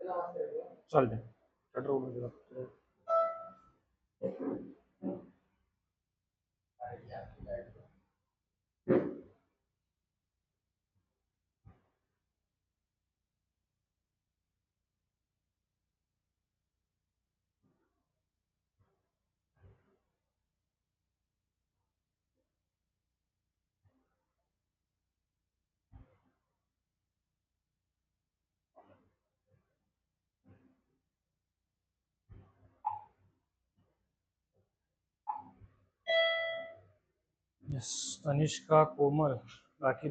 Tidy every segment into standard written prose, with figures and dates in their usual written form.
चालते शटर उघडून दिला. यस, तनिष्का, कोमल, बाकी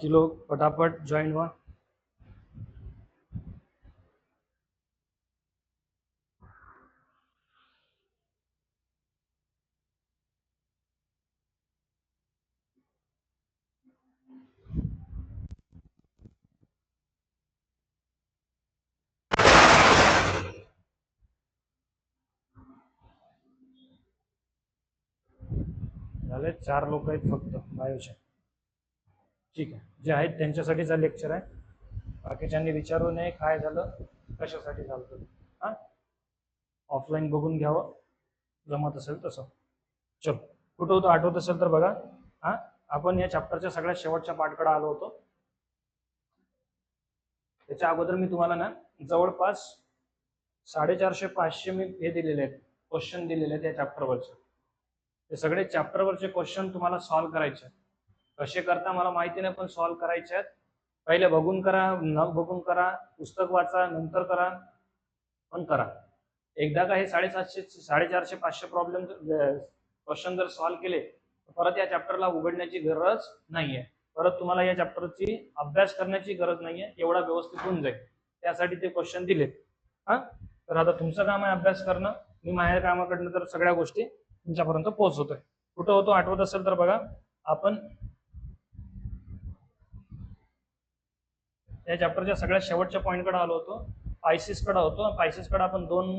लोग फटाफट ज्वाइन हुआ. झाले 4 लोक आहेत फक्त बायोचे. ठीक आहे, जे आहेत त्यांच्यासाठीचा लेक्चर आहे. बाकीच्यांनी विचारू नये काय झालं कशासाठी झालं. हा, ऑफलाईन बघून घ्यावं जमत असेल तसं. चल, कुठं होतं आठवत असेल तर बघा. हा, आपण या चॅप्टरच्या सगळ्यात शेवटच्या पार्टकडे आलो होतो. त्याच्या अगोदर मी तुम्हाला ना जवळपास 450-500 मी हे दिलेले आहेत, क्वेश्चन दिलेले आहेत या चॅप्टरवरचे. ते सगळे चॅप्टरवरचे क्वेश्चन तुम्हाला सॉल्व्ह करायचे आहेत. कसे करता मला माहिती नाही, पण सॉल्व्ह करायचे आहेत. पहिले बघून करा, न बघून करा, पुस्तक वाचा, नंतर करा, पण करा. एकदा का हे 450-500 प्रॉब्लेम क्वेश्चन जर सॉल्व्ह केले तर परत या चॅप्टरला उघडण्याची गरज नाहीये. परत तुम्हाला या चॅप्टरची अभ्यास करण्याची गरज नाहीये. एवढा व्यवस्थित होऊन जाईल. त्यासाठी ते क्वेश्चन दिलेत. हा, तर आता तुमचं काम आहे अभ्यास करणं. मी माझ्या कामाकडनं तर सगळ्या गोष्टी तुमच्यापर्यंत पोहोचवतोय. कुठं होतो आठवत असेल तर बघा. आपण या चॅप्टरच्या सगळ्यात शेवटच्या पॉईंटकडे आलो होतो. पायसिसकडे होतो. पायसिसकडे आपण 2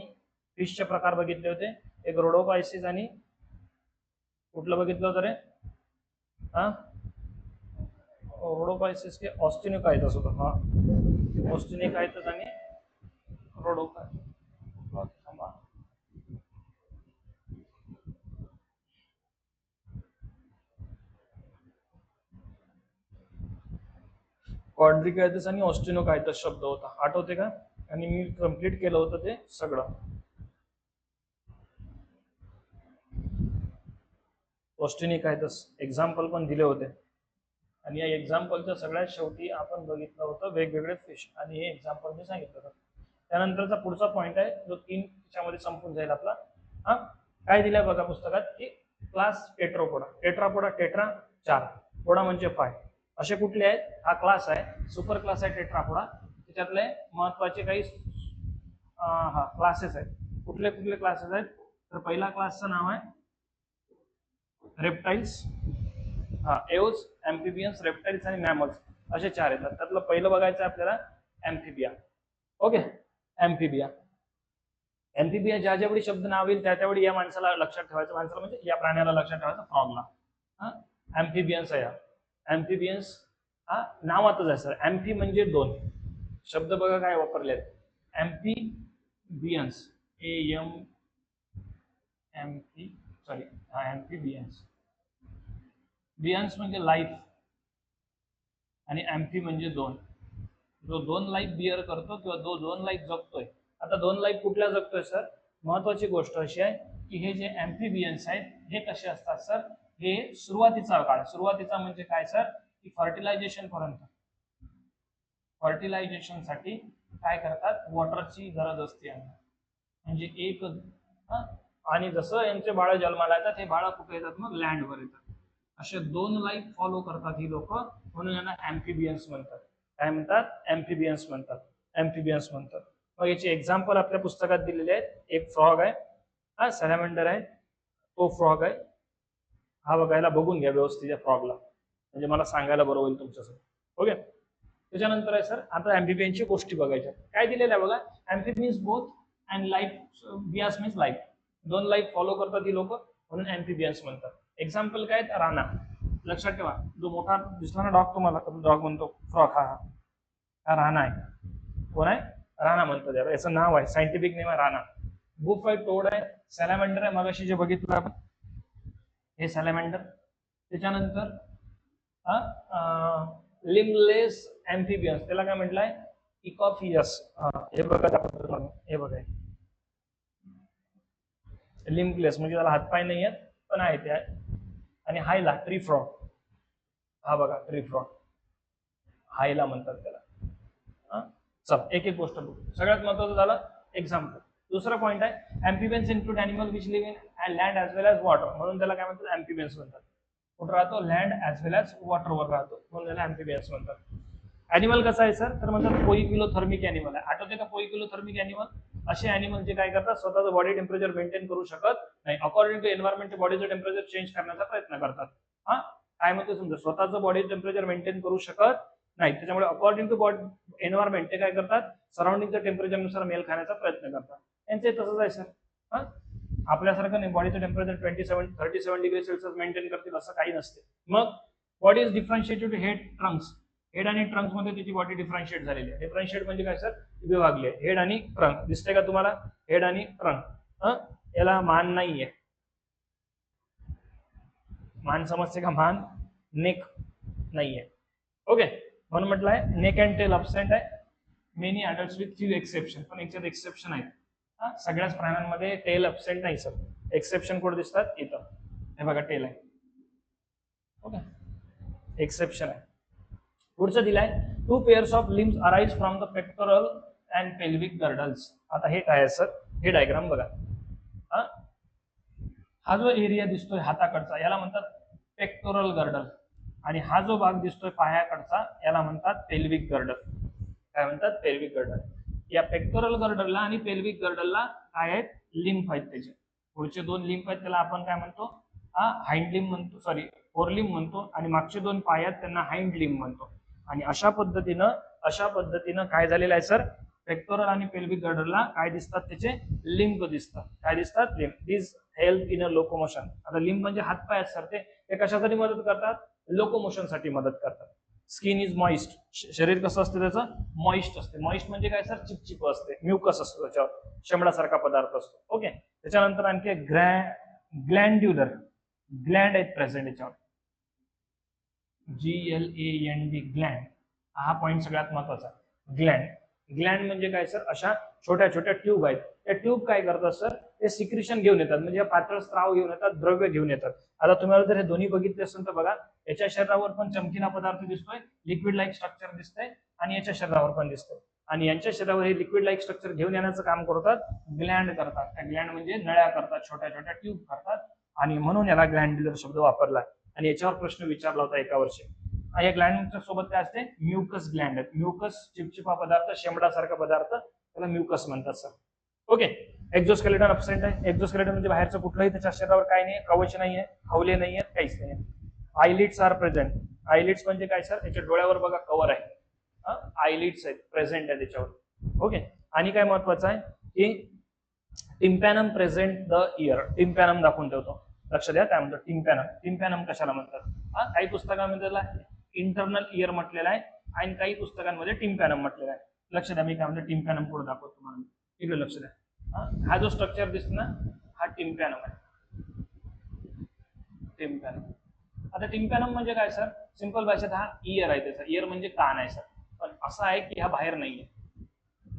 फिशचे प्रकार बघितले होते. एक रोडोपायसिस आणि कुठलं बघितलं होतं रे? हा, रोडोपायसिस के ऑस्टिनोकायटस होतं. हा, ऑस्टिनोकायटस आणि रोडोपायसिस. क्वाड्रिकायटस आणि ऑस्टिनोकायटस शब्द होता, आठवते का? आणि मी कंप्लीट केलं होतं ते सगळं. ऑस्टिनोकायटस एक्झाम्पल पण दिले होते. आणि या एक्झाम्पलच्या सगळ्यात शेवटी आपण बघितलं होतं वेगवेगळे फिश, आणि हे एक्झाम्पल मी सांगितलं होतं. त्यानंतरचा पुढचा पॉईंट आहे जो 3 मध्ये संपून जाईल आपला. हा, काय दिलंय बघा पुस्तकात की क्लास टेट्रापोडा. टेट्रापोडा, टेट्रा 4, पोडा म्हणजे 5. असे कुठले आहेत? हा क्लास आहे, सुपर क्लास आहे टेट्रापोडा. त्याच्यातले महत्वाचे काही क्लासेस आहेत. कुठले कुठले क्लासेस आहेत? तर पहिला क्लासचं नाव आहे रेप्टाइल्स. हा, एओज, एम्फिबियन्स, रेप्टाइल्स आणि मॅमल्स असे 4 येतात. त्यातलं पहिलं बघायचं आपल्याला एम्फिबिया. Okay, Amphibia. एम्फिबिया ज्या ज्यावेळी शब्द नाव येईल त्या त्यावेळी या माणसाला लक्षात ठेवायचं. माणसाला म्हणजे या प्राण्याला लक्षात ठेवायचं, फ्रॉगला. हा, एम्फिबियन्स आहे. एम्फिबियन्स हा नावातच आहे सर. एम्फी म्हणजे 2 शब्द बघा काय वापरले आहेत. एम्फिबियन्स, एम्फिबियन्स. बियन्स म्हणजे लाईफ आणि एम्फी म्हणजे 2. जो 2 लाईफ बिअर करतो किंवा 2 लाईफ जगतोय. आता 2 लाईफ कुठल्या जगतोय सर? महत्वाची गोष्ट अशी आहे की हे जे एम्फिबियन्स आहेत हे कसे असतात सर? हे सुरुवातीचा काळ, सुरुवातीचा म्हणजे काय सर? की फर्टिलायझेशन पर्यंत, फर्टिलायझेशन साठी काय करतात? वॉटरची गरज असते. म्हणजे एक आणि जसं यांचे बाळ जन्माला येतात हे बाळ कुठे येतात? मग लँडवर येतात. असे 2 लाईफ फॉलो करतात ही लोक, म्हणून यांना एम्फिबियन्स म्हणतात. काय म्हणतात? एम्फिबियन्स म्हणतात. एम्फिबियन्स म्हणतात. मग याचे एक्झाम्पल आपल्या पुस्तकात दिलेले आहेत. एक फ्रॉग आहे, हा सॅलॅमेंडर आहे, तो फ्रॉग आहे. हा बघायला बघून घ्या व्यवस्थित या फ्रॉगला, म्हणजे मला सांगायला बरं होईल तुमच्यासोबत. ओके, त्याच्यानंतर आहे सर आता एम्फिबियनची गोष्टी बघायच्या. काय दिलेलं आहे बघा? Amphibians both and life bios means life, दोन लाईफ फॉलो करतात ही लोक, म्हणून अँफिबियन्स म्हणतात. एक्झाम्पल काय आहेत? राणा. लक्षात ठेवा, जो मोठा दिसला ना डॉग तुम्हाला, डॉग म्हणतो फ्रॉक, हा राणा आहे. कोण आहे? राणा म्हणतो त्याला, याचं नाव आहे, सायंटिफिक नेम आहे राणा. बुफ आहे, टोड आहे, सॅलामेंडर आहे, मगाशी जे बघितलं आपण हे सॅलामेंडर. त्याच्यानंतर लिमलेस अँफिबियन्स, त्याला काय म्हटलंय? इकॉफियस. हे बघा, हे बघा, लिम्पलेस म्हणजे त्याला हातपाय नाही आहेत पण आहे ते. आणि हायला ट्री फ्रॉग, हा बघा ट्री फ्रॉग, हायला म्हणतात त्याला. चल एक एक गोष्ट बघू. सगळ्यात महत्वाचं झालं एक्झाम्पल. दुसरा पॉईंट आहे अँफिबियन्स include animal which live in land as well as water, म्हणून त्याला काय म्हणतात? अँफिबियन्स म्हणतात. कुठं राहतो? लँड ॲज वेल ॲज वॉटरवर राहतो, म्हणून त्याला अँफिबियन्स म्हणतात. अॅनिमल कसं आहे सर? तर म्हणतात पोइकिलोथर्मिक अॅनिमल आहे. आठवते का पोइकिलोथर्मिक अॅनिमल? असे अॅनिमल जे काय करतात, स्वतःचं बॉडी टेम्परेचर मेंटेन करू शकत नाही, अकॉर्डिंग टू एन्व्हायरमेंट बॉडीचं टेम्परेचर चेंज करण्याचा प्रयत्न करतात. काय म्हणते समजा, स्वतःचं बॉडी टेम्परेचर मेंटेन करू शकत नाही, त्याच्यामुळे अकॉर्डिंग टू बॉडी एन्व्हायरमेंट ते काय करतात? सराउंडिंगच्या टेम्परेचरनुसार मेल खाण्याचा प्रयत्न करतात. त्यांचे तसंच आहे सर. आपल्यासारखं नाही, बॉडीचं टेम्परेचर 37 डिग्री सेल्सिअस मेंटेन करतील असं काही नसते. मग body is differentiated to head, trunks. Head आणि ट्रंक्स मध्ये त्याची बॉडी डिफरन्शिएट झालेली आहे. डिफरन्शिएट म्हणजे काय सर? विभागली आहे. हेड आणि ट्रंक दिसते का तुम्हाला? हेड आणि ट्रंक. याला मान नाहीये, मान समजते का? मान, नेक नाहीये. ओके, म्हणून म्हटलंय नेक अँड टेल अब्सेंट आहे. Many adults with few exception, पण याच्यात एक्सेप्शन आहे. सगळ्याच प्राण्यांमध्ये टेल अब्सेंट नाही सर. एक्सेप्शन कुठे दिसतात? इथं, हे बघा टेल आहे. ओके, एक्सेप्शन आहे. पुढचं दिलाय to pairs of limbs arise from the pectoral and pelvic girdles. आता हे काय आहे सर? हे डायग्राम बघा. हा जो एरिया दिसतोय हाताकडचा याला म्हणतात पेक्टोरल गर्डल, आणि हा जो भाग दिसतोय पायाकडचा याला म्हणतात पेल्विक गर्डल. काय म्हणतात? Pelvic girdle. या पेक्टोरल गर्डलला आणि पेल्विक गर्डलला काय आहेत? लिम्फ आहेत. त्याचे पुढचे दोन लिम्फ आहेत, त्याला आपण काय म्हणतो? हाइंड लिम्फ म्हणतो, सॉरी फोरलिम्फ म्हणतो, आणि मागचे दोन पाय आहेत त्यांना हाइंड लिम्फ म्हणतो. आणि अशा पद्धतीनं काय झालेलं आहे सर? पेक्टोरल आणि पेल्विक गर्डलला काय दिसतात? त्याचे लिम्फ दिसतात. काय दिसतात? Lymph. This help in a locomotion. आता लिम्फ म्हणजे हातपाय आहेत सर, ते कशासाठी मदत करतात? लोकोमोशन साठी मदत करतात. स्किन इज मॉइस्ट, शरीर कसं असतं त्याचं? मॉइस्ट असते. मॉइस्ट म्हणजे काय सर? चिपचिप असते, म्युकस असतो त्याच्यावर, शेंबडासारखा पदार्थ असतो. ओके, त्याच्यानंतर आणखी ग्लँड्युलर, ग्लँड आहेत प्रेझेंट याच्यावर, GLAND, ग्लँड. हा पॉईंट सगळ्यात महत्वाचा. ग्लँड, ग्लँड म्हणजे काय सर? अशा छोट्या छोट्या ट्यूब आहेत. त्या ट्यूब काय करतात सर? ते सिक्रिशन घेऊन येतात, म्हणजे पातळ स्त्राव घेऊन येतात, द्रव्य घेऊन येतात. आता तुम्हाला जर हे दोन्ही बघितले असेल तर बघा, याच्या शरीरावर पण चमकीला पदार्थ दिसतोय, लिक्विड लाईक स्ट्रक्चर दिसतंय, आणि याच्या शरीरावर पण दिसतंय. आणि यांच्या शरीरावर हे लिक्विड लाईक स्ट्रक्चर घेऊन येण्याचं काम करतात ग्लँड करतात. त्या ग्लँड म्हणजे नळ्या करतात, छोट्या छोट्या ट्यूब करतात, आणि म्हणून याला ग्लँड्युलर शब्द वापरला. आणि याच्यावर प्रश्न विचारला होता एका वर्षी. या ग्लँडच्या सोबत काय असते? Mucus Gland. म्युकस चिपचिपा पदार्थ, शेंबडासारखा पदार्थ, त्याला म्युकस म्हणतात सर. ओके, एक्झोस्केलेटन अब्सेंट आहे. एक्झोस्केलेटन म्हणजे बाहेरचं कुठलंही त्याच्या शरीरावर काय नाही, कवच नाहीये, खवले नाहीये, काहीच नाही. आयलिड्स आर प्रेझेंट. आयलिड्स म्हणजे काय सर? त्याच्या डोळ्यावर बघा कव्हर आहे, आयलिड्स आहेत, प्रेझेंट आहे त्याच्यावर. ओके, आणि काय महत्वाचं आहे की टिम्पॅनम प्रेझेंट द इयर. टिम्पॅनम दाखवून ठेवतो, लक्ष द्या काय म्हणतो टिम्पॅनम. टिम्पॅनम कशाला म्हणतात? काही पुस्तकांमध्ये त्याला इंटरनल इयर म्हटलेला आहे, आणि काही पुस्तकांमध्ये टिम्पॅनम म्हटलेला आहे. लक्ष द्या, मी काय म्हणतो टिम्पॅनम पुढे दाखवतो तुम्हाला. इकडे लक्ष द्या. हा जो स्ट्रक्चर दिसतो ना, हा टिम्पॅनम आहे. टिम्पॅनम. आता टिम्पॅनम म्हणजे काय सर? सिंपल भाषेत हा इयर आहे त्याचा. इयर म्हणजे कान आहे सर, पण असा आहे की हा बाहेर नाहीये,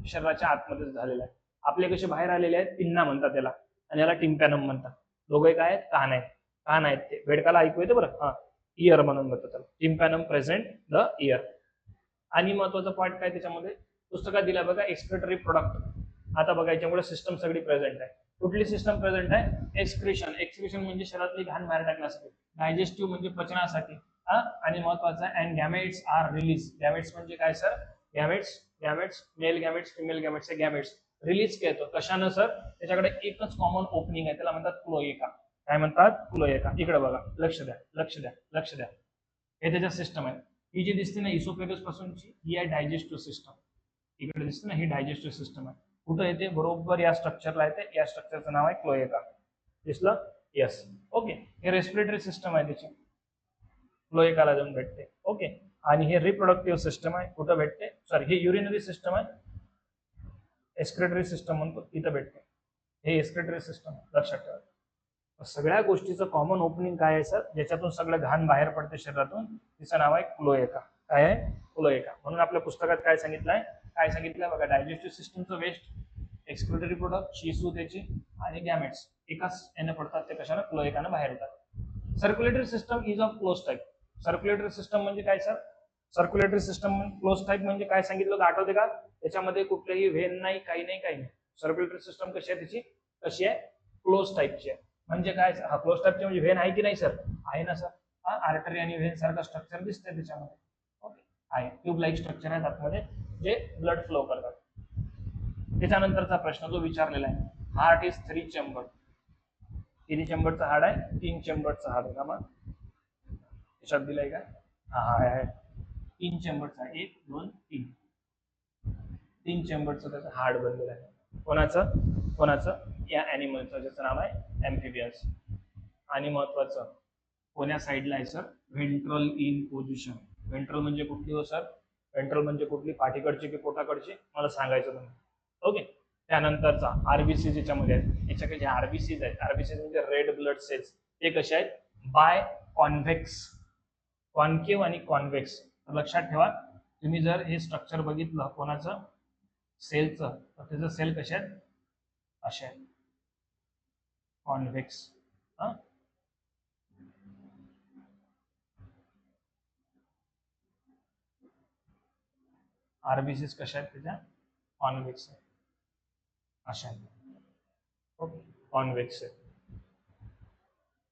शरीराच्या आतमध्येच झालेला आहे. आपले कसे बाहेर आलेले आहेत, पिन्ना म्हणतात त्याला, आणि याला टिम्पॅनम म्हणतात. दोघे काय आहेत? कान आहेत. कान आहेत ते, बेडकाला ऐकू येते बरं. इयर म्हणून म्हणतात त्याला, टिम्पॅनम प्रेझेंट द इयर. आणि महत्वाचा पॉईंट काय त्याच्यामध्ये पुस्तकात दिला बघा, एक्सक्रिटरी प्रोडक्ट. आता बघा याच्यामुळे सिस्टम सगळी प्रेझेंट आहे. कुठली सिस्टम प्रेझेंट आहे? एक्सक्रिशन. एक्सक्रिशन म्हणजे शरीरातली घाण बाहेर टाकण्यासाठी. डायजेस्टिव्ह म्हणजे पचनासाठी. आणि महत्वाचा आहे and gametes are release. Gametes म्हणजे काय sir? Gametes male gametes, female gametes, हे गॅमेट्स रिलीज केलं कशानं सर? त्याच्याकडे एकच कॉमन ओपनिंग आहे, त्याला म्हणतात क्लोएका. काय म्हणतात? क्लोएका. इकडे बघा, लक्ष द्या, लक्ष द्या, लक्ष द्या. हे त्याच्या सिस्टम आहे. ही जी दिसते ना इसोफेगस पासूनची, ही आहे डायजेस्टिव्ह सिस्टम. इकडे दिसते ना, ही डायजेस्टिव्ह सिस्टम आहे. कुठं येते, बरोबर या स्ट्रक्चरला येते. या स्ट्रक्चरचं नाव आहे क्लोएका. दिसलं? यस. ओके, हे रेस्पिरेटरी सिस्टम आहे त्याची, क्लोएकाला जाऊन भेटते. ओके, आणि हे रिप्रोडक्टिव्ह सिस्टम आहे, कुठं भेटते, सॉरी हे युरिनरी सिस्टम आहे, एक्सक्रेटरी सिस्टम म्हणतो, इथं भेटते. हे एक्सक्रेटरी सिस्टम लक्षात ठेवा. सगळ्या गोष्टीचं कॉमन ओपनिंग काय आहे सर, ज्याच्यातून सगळं घाण बाहेर पडते शरीरातून, तिचं नाव आहे क्लोएका. काय आहे? क्लोएका. म्हणून आपल्या पुस्तकात काय सांगितलंय, काय सांगितलंय बघा, डायजेस्टिव्ह सिस्टमचं वेस्ट, एक्सक्रेटरी प्रोडक्ट, शिसू त्याची आणि गॅमेट्स एकाच याने पडतात, ते कशानं, क्लोएकानं बाहेर येतात. Circulatory system is of close type. Circulatory system म्हणजे काय sir, circulatory system close type म्हणजे काय सांगितलं होतं, आठवते का? त्याच्यामध्ये कुठलेही व्हेन नाही, काही नाही, काही नाही. सर्क्युलेटरी सिस्टम कशी आहे त्याची, कशी आहे, क्लोज टाईपची आहे. म्हणजे काय, हा क्लोज टाईपची म्हणजे व्हेन आहे की नाही सर, आहे ना सर. हा आर्टरी आणि व्हेन सारखं स्ट्रक्चर दिसतंय त्याच्यामध्ये. ओके, आहे ट्यूब लाईक स्ट्रक्चर आहे आतमध्ये, जे ब्लड फ्लो करतात. त्याच्यानंतरचा प्रश्न जो विचारलेला आहे, हार्ट इज 3 चेंबर. किती चेंबरचा हार्ट आहे? 3 चेंबरचा हार्ट आहे का? मग त्याच्यात दिलाय का? हा आहे 3 चेंबरचा, 1 2 3, 3 चेंबरचं त्याचं हार्ट बनलेलं आहे. कोणाचं? कोणाचं? या ॲनिमलचं, ज्याचं नाव आहे ॲम्फिबियन्स. आणि महत्वाचं, कोण्या साईडला आहे sir, ventral in position. Ventral म्हणजे कुठली हो सर, व्हेंट्रल म्हणजे कुठली, पाठीकडची की पोटाकडची, मला सांगायचं तुम्ही. ओके, त्यानंतरचा आरबीसी ज्याच्यामध्ये आहेत, याच्याकडे जे आरबीसीज आहेत, आरबीसी म्हणजे रेड ब्लड सेल्स, ते कसे आहेत, बाय कॉन्व्हेक्स, कॉन्केव्ह आणि कॉन्व्हेक्स. लक्षात ठेवा, तुम्ही जर हे स्ट्रक्चर बघितलं कोणाचं, सेलचं, तर त्याचं सेल कसे आहेत, असे आहेत, कॉन्व्हेक्स. आरबीसीस कशा आहेत त्याच्या, कॉन्व्हेक्स आहेत, अशा आहेत. ओके, कॉन्व्हेक्स आहे.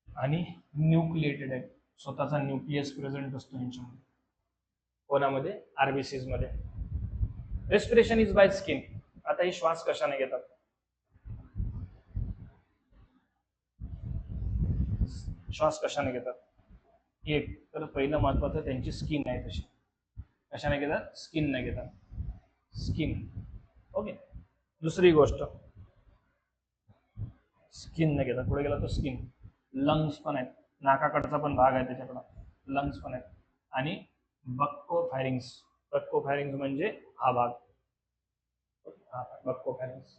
आणि न्यूक्लिएटेड आहे, स्वतःचा न्यूक्लियस प्रेझेंट असतो यांच्यामध्ये. कोणामध्ये? आरबीसीज मध्ये. Respiration is by skin. आता ही श्वास कशाने घेतात, श्वास कशाने घेतात? एक तर पहिलं महत्वाचं, त्यांची स्किन आहे तशी. कशाने घेतात? स्किन नाही घेतात, स्किन. ओके, दुसरी गोष्ट, स्किन नाही घेतात, पुढे गेला तो स्किन. लंग्स पण आहेत, नाकाकडचा पण भाग आहे त्याच्याकडं, लंग्स पण आहेत. आणि बक्को फॅरिंग्स. बक्को फॅरिंग्स म्हणजे हा भाग, बक्को फॅरिंग्स.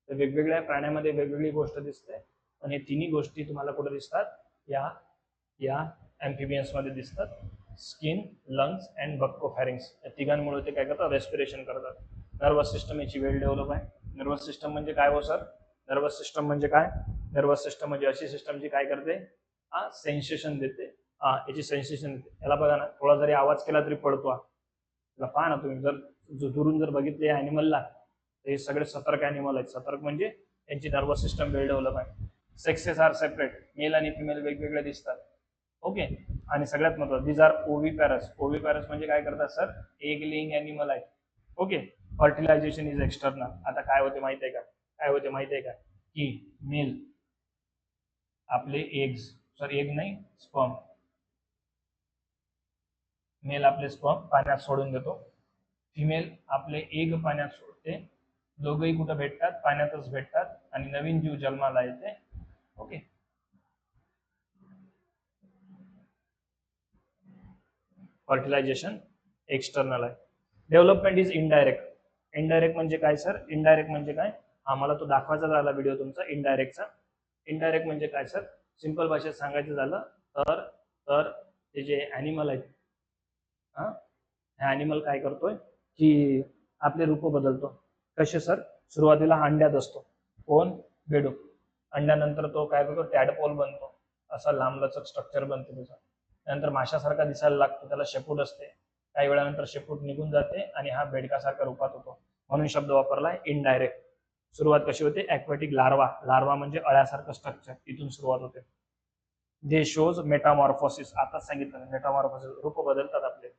तर वेगवेगळ्या प्राण्यामध्ये वेगवेगळी गोष्ट दिसते, पण हे तिन्ही गोष्टी तुम्हाला कुठे दिसतात, या ॲम्फिबियन्स मध्ये दिसतात. स्किन, लंग्स अँड बक्को फॅरिंग्स, या तिघांमुळे ते काय करतात, रेस्पिरेशन करतात. नर्वस सिस्टम याची वेल डेव्हलप आहे. नर्वस सिस्टम म्हणजे काय हो सर, नर्वस सिस्टम म्हणजे काय, नर्वस सिस्टम म्हणजे अशी सिस्टम जी काय करते, सेन्सेशन देते. याची सेन्सेशन देते. याला बघा ना, थोडा जरी आवाज केला तरी पडतो. त्याला पहा ना तुम्ही, जर दुरून जर बघितले या ॲनिमलला, तर हे सगळे सतर्क ॲनिमल आहेत. सतर्क म्हणजे यांची नर्वस सिस्टम वेल डेव्हलप आहे. सेक्सेस आर सेपरेट, मेल आणि फिमेल वेगवेगळे दिसतात. ओके, आणि सगळ्यात महत्त्वाचं, दीज आर ओव्हिपॅरस. ओव्हिपॅरस म्हणजे काय करतात सर, एग लेइंग ॲनिमल आहे. Okay, fertilization is external. आता काय होते माहिती आहे का, काय होते माहिती आहे का, की मेल आपले एग्स, सॉरी एग नाही, स्पर्म, मेल आपले स्पर्म पाण्यात सोडून देतो, फिमेल आपले एग पाण्यात सोडते. दोघंही कुठं भेटतात, पाण्यातच भेटतात, आणि नवीन जीव जन्माला येते. ओके, फर्टिलायझेशन एक्सटर्नल आहे. Development is indirect. इनडायरेक्ट म्हणजे काय सर, इनडायरेक्ट म्हणजे काय, आम्हाला तो दाखवायचा झाला व्हिडिओ तुमचा इनडायरेक्टचा. इनडायरेक्ट म्हणजे काय सर, सिंपल भाषेत सांगायचं झालं तर, तर ते जे ॲनिमल आहेत, हा ॲनिमल काय करतोय, की आपले रूप बदलतो. कसे सर, सुरुवातीला अंड्यात असतो, कोण, बेडूक. अंड्यानंतर तो काय करतो, टॅडपोल बनतो, असा लांबलचक स्ट्रक्चर बनते त्याचा. नंतर माशासारखा दिसायला लागतो, त्याला शेपूट असते. काही वेळानंतर शेपूट निघून जाते आणि हा बेडकासारख्या रूपात होतो. म्हणून शब्द वापरलाय इनडायरेक्ट. सुरुवात कशी होते, ॲक्वेटिक लार्वा. लार्वा म्हणजे अळ्यासारखं स्ट्रक्चर, इथून सुरुवात होते. दे शोज मेटामॉर्फोसिस. आताच सांगितलं, मेटामॉर्फोसिस, रूप बदलतात आपले,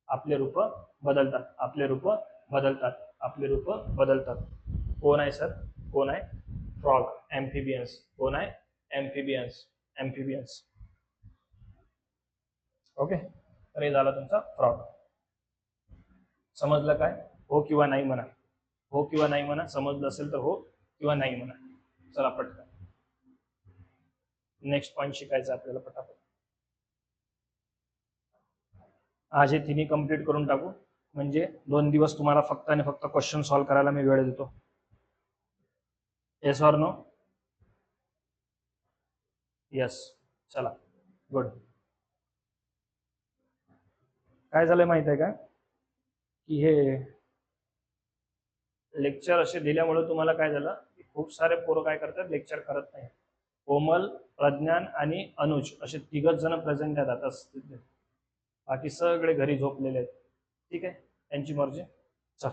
आपले रूप बदलतात, आपले रूप बदलतात, आपले रूप बदलतात. कोण आहे सर, कोण आहे, फ्रॉग, ॲम्फिबियन्स. कोण आहे, ॲम्फिबियन्स, ॲम्फिबियन्स. ओके, तर हे झालं तुमचा फ्रॉग. समजलं काय, हो किंवा नाही म्हणा. हो किंवा नाही म्हणा, समजलं असेल तर हो किंवा नाही म्हणा. चला पटकन नेक्स्ट पॉईंट शिकायचा आपल्याला पटापट. आज हे तिन्ही कम्प्लीट करून टाकू, म्हणजे 2 दिवस तुम्हाला फक्त आणि फक्त क्वेश्चन सॉल्व्ह करायला मी वेळ देतो. Yes or no? यस. चला गुड. काय झालंय माहित आहे का की हे लेक्चर असे दिल्यामुळे तुम्हाला काय झालं की खूप सारे पोरं काय करतात, लेक्चर करत नाही. कोमल, प्रज्ञान आणि अनुज असे 3 जण प्रेझेंट आहेत आता. बाकी सगळे घरी झोपलेले आहेत. ठीक आहे, त्यांची मर्जी. चल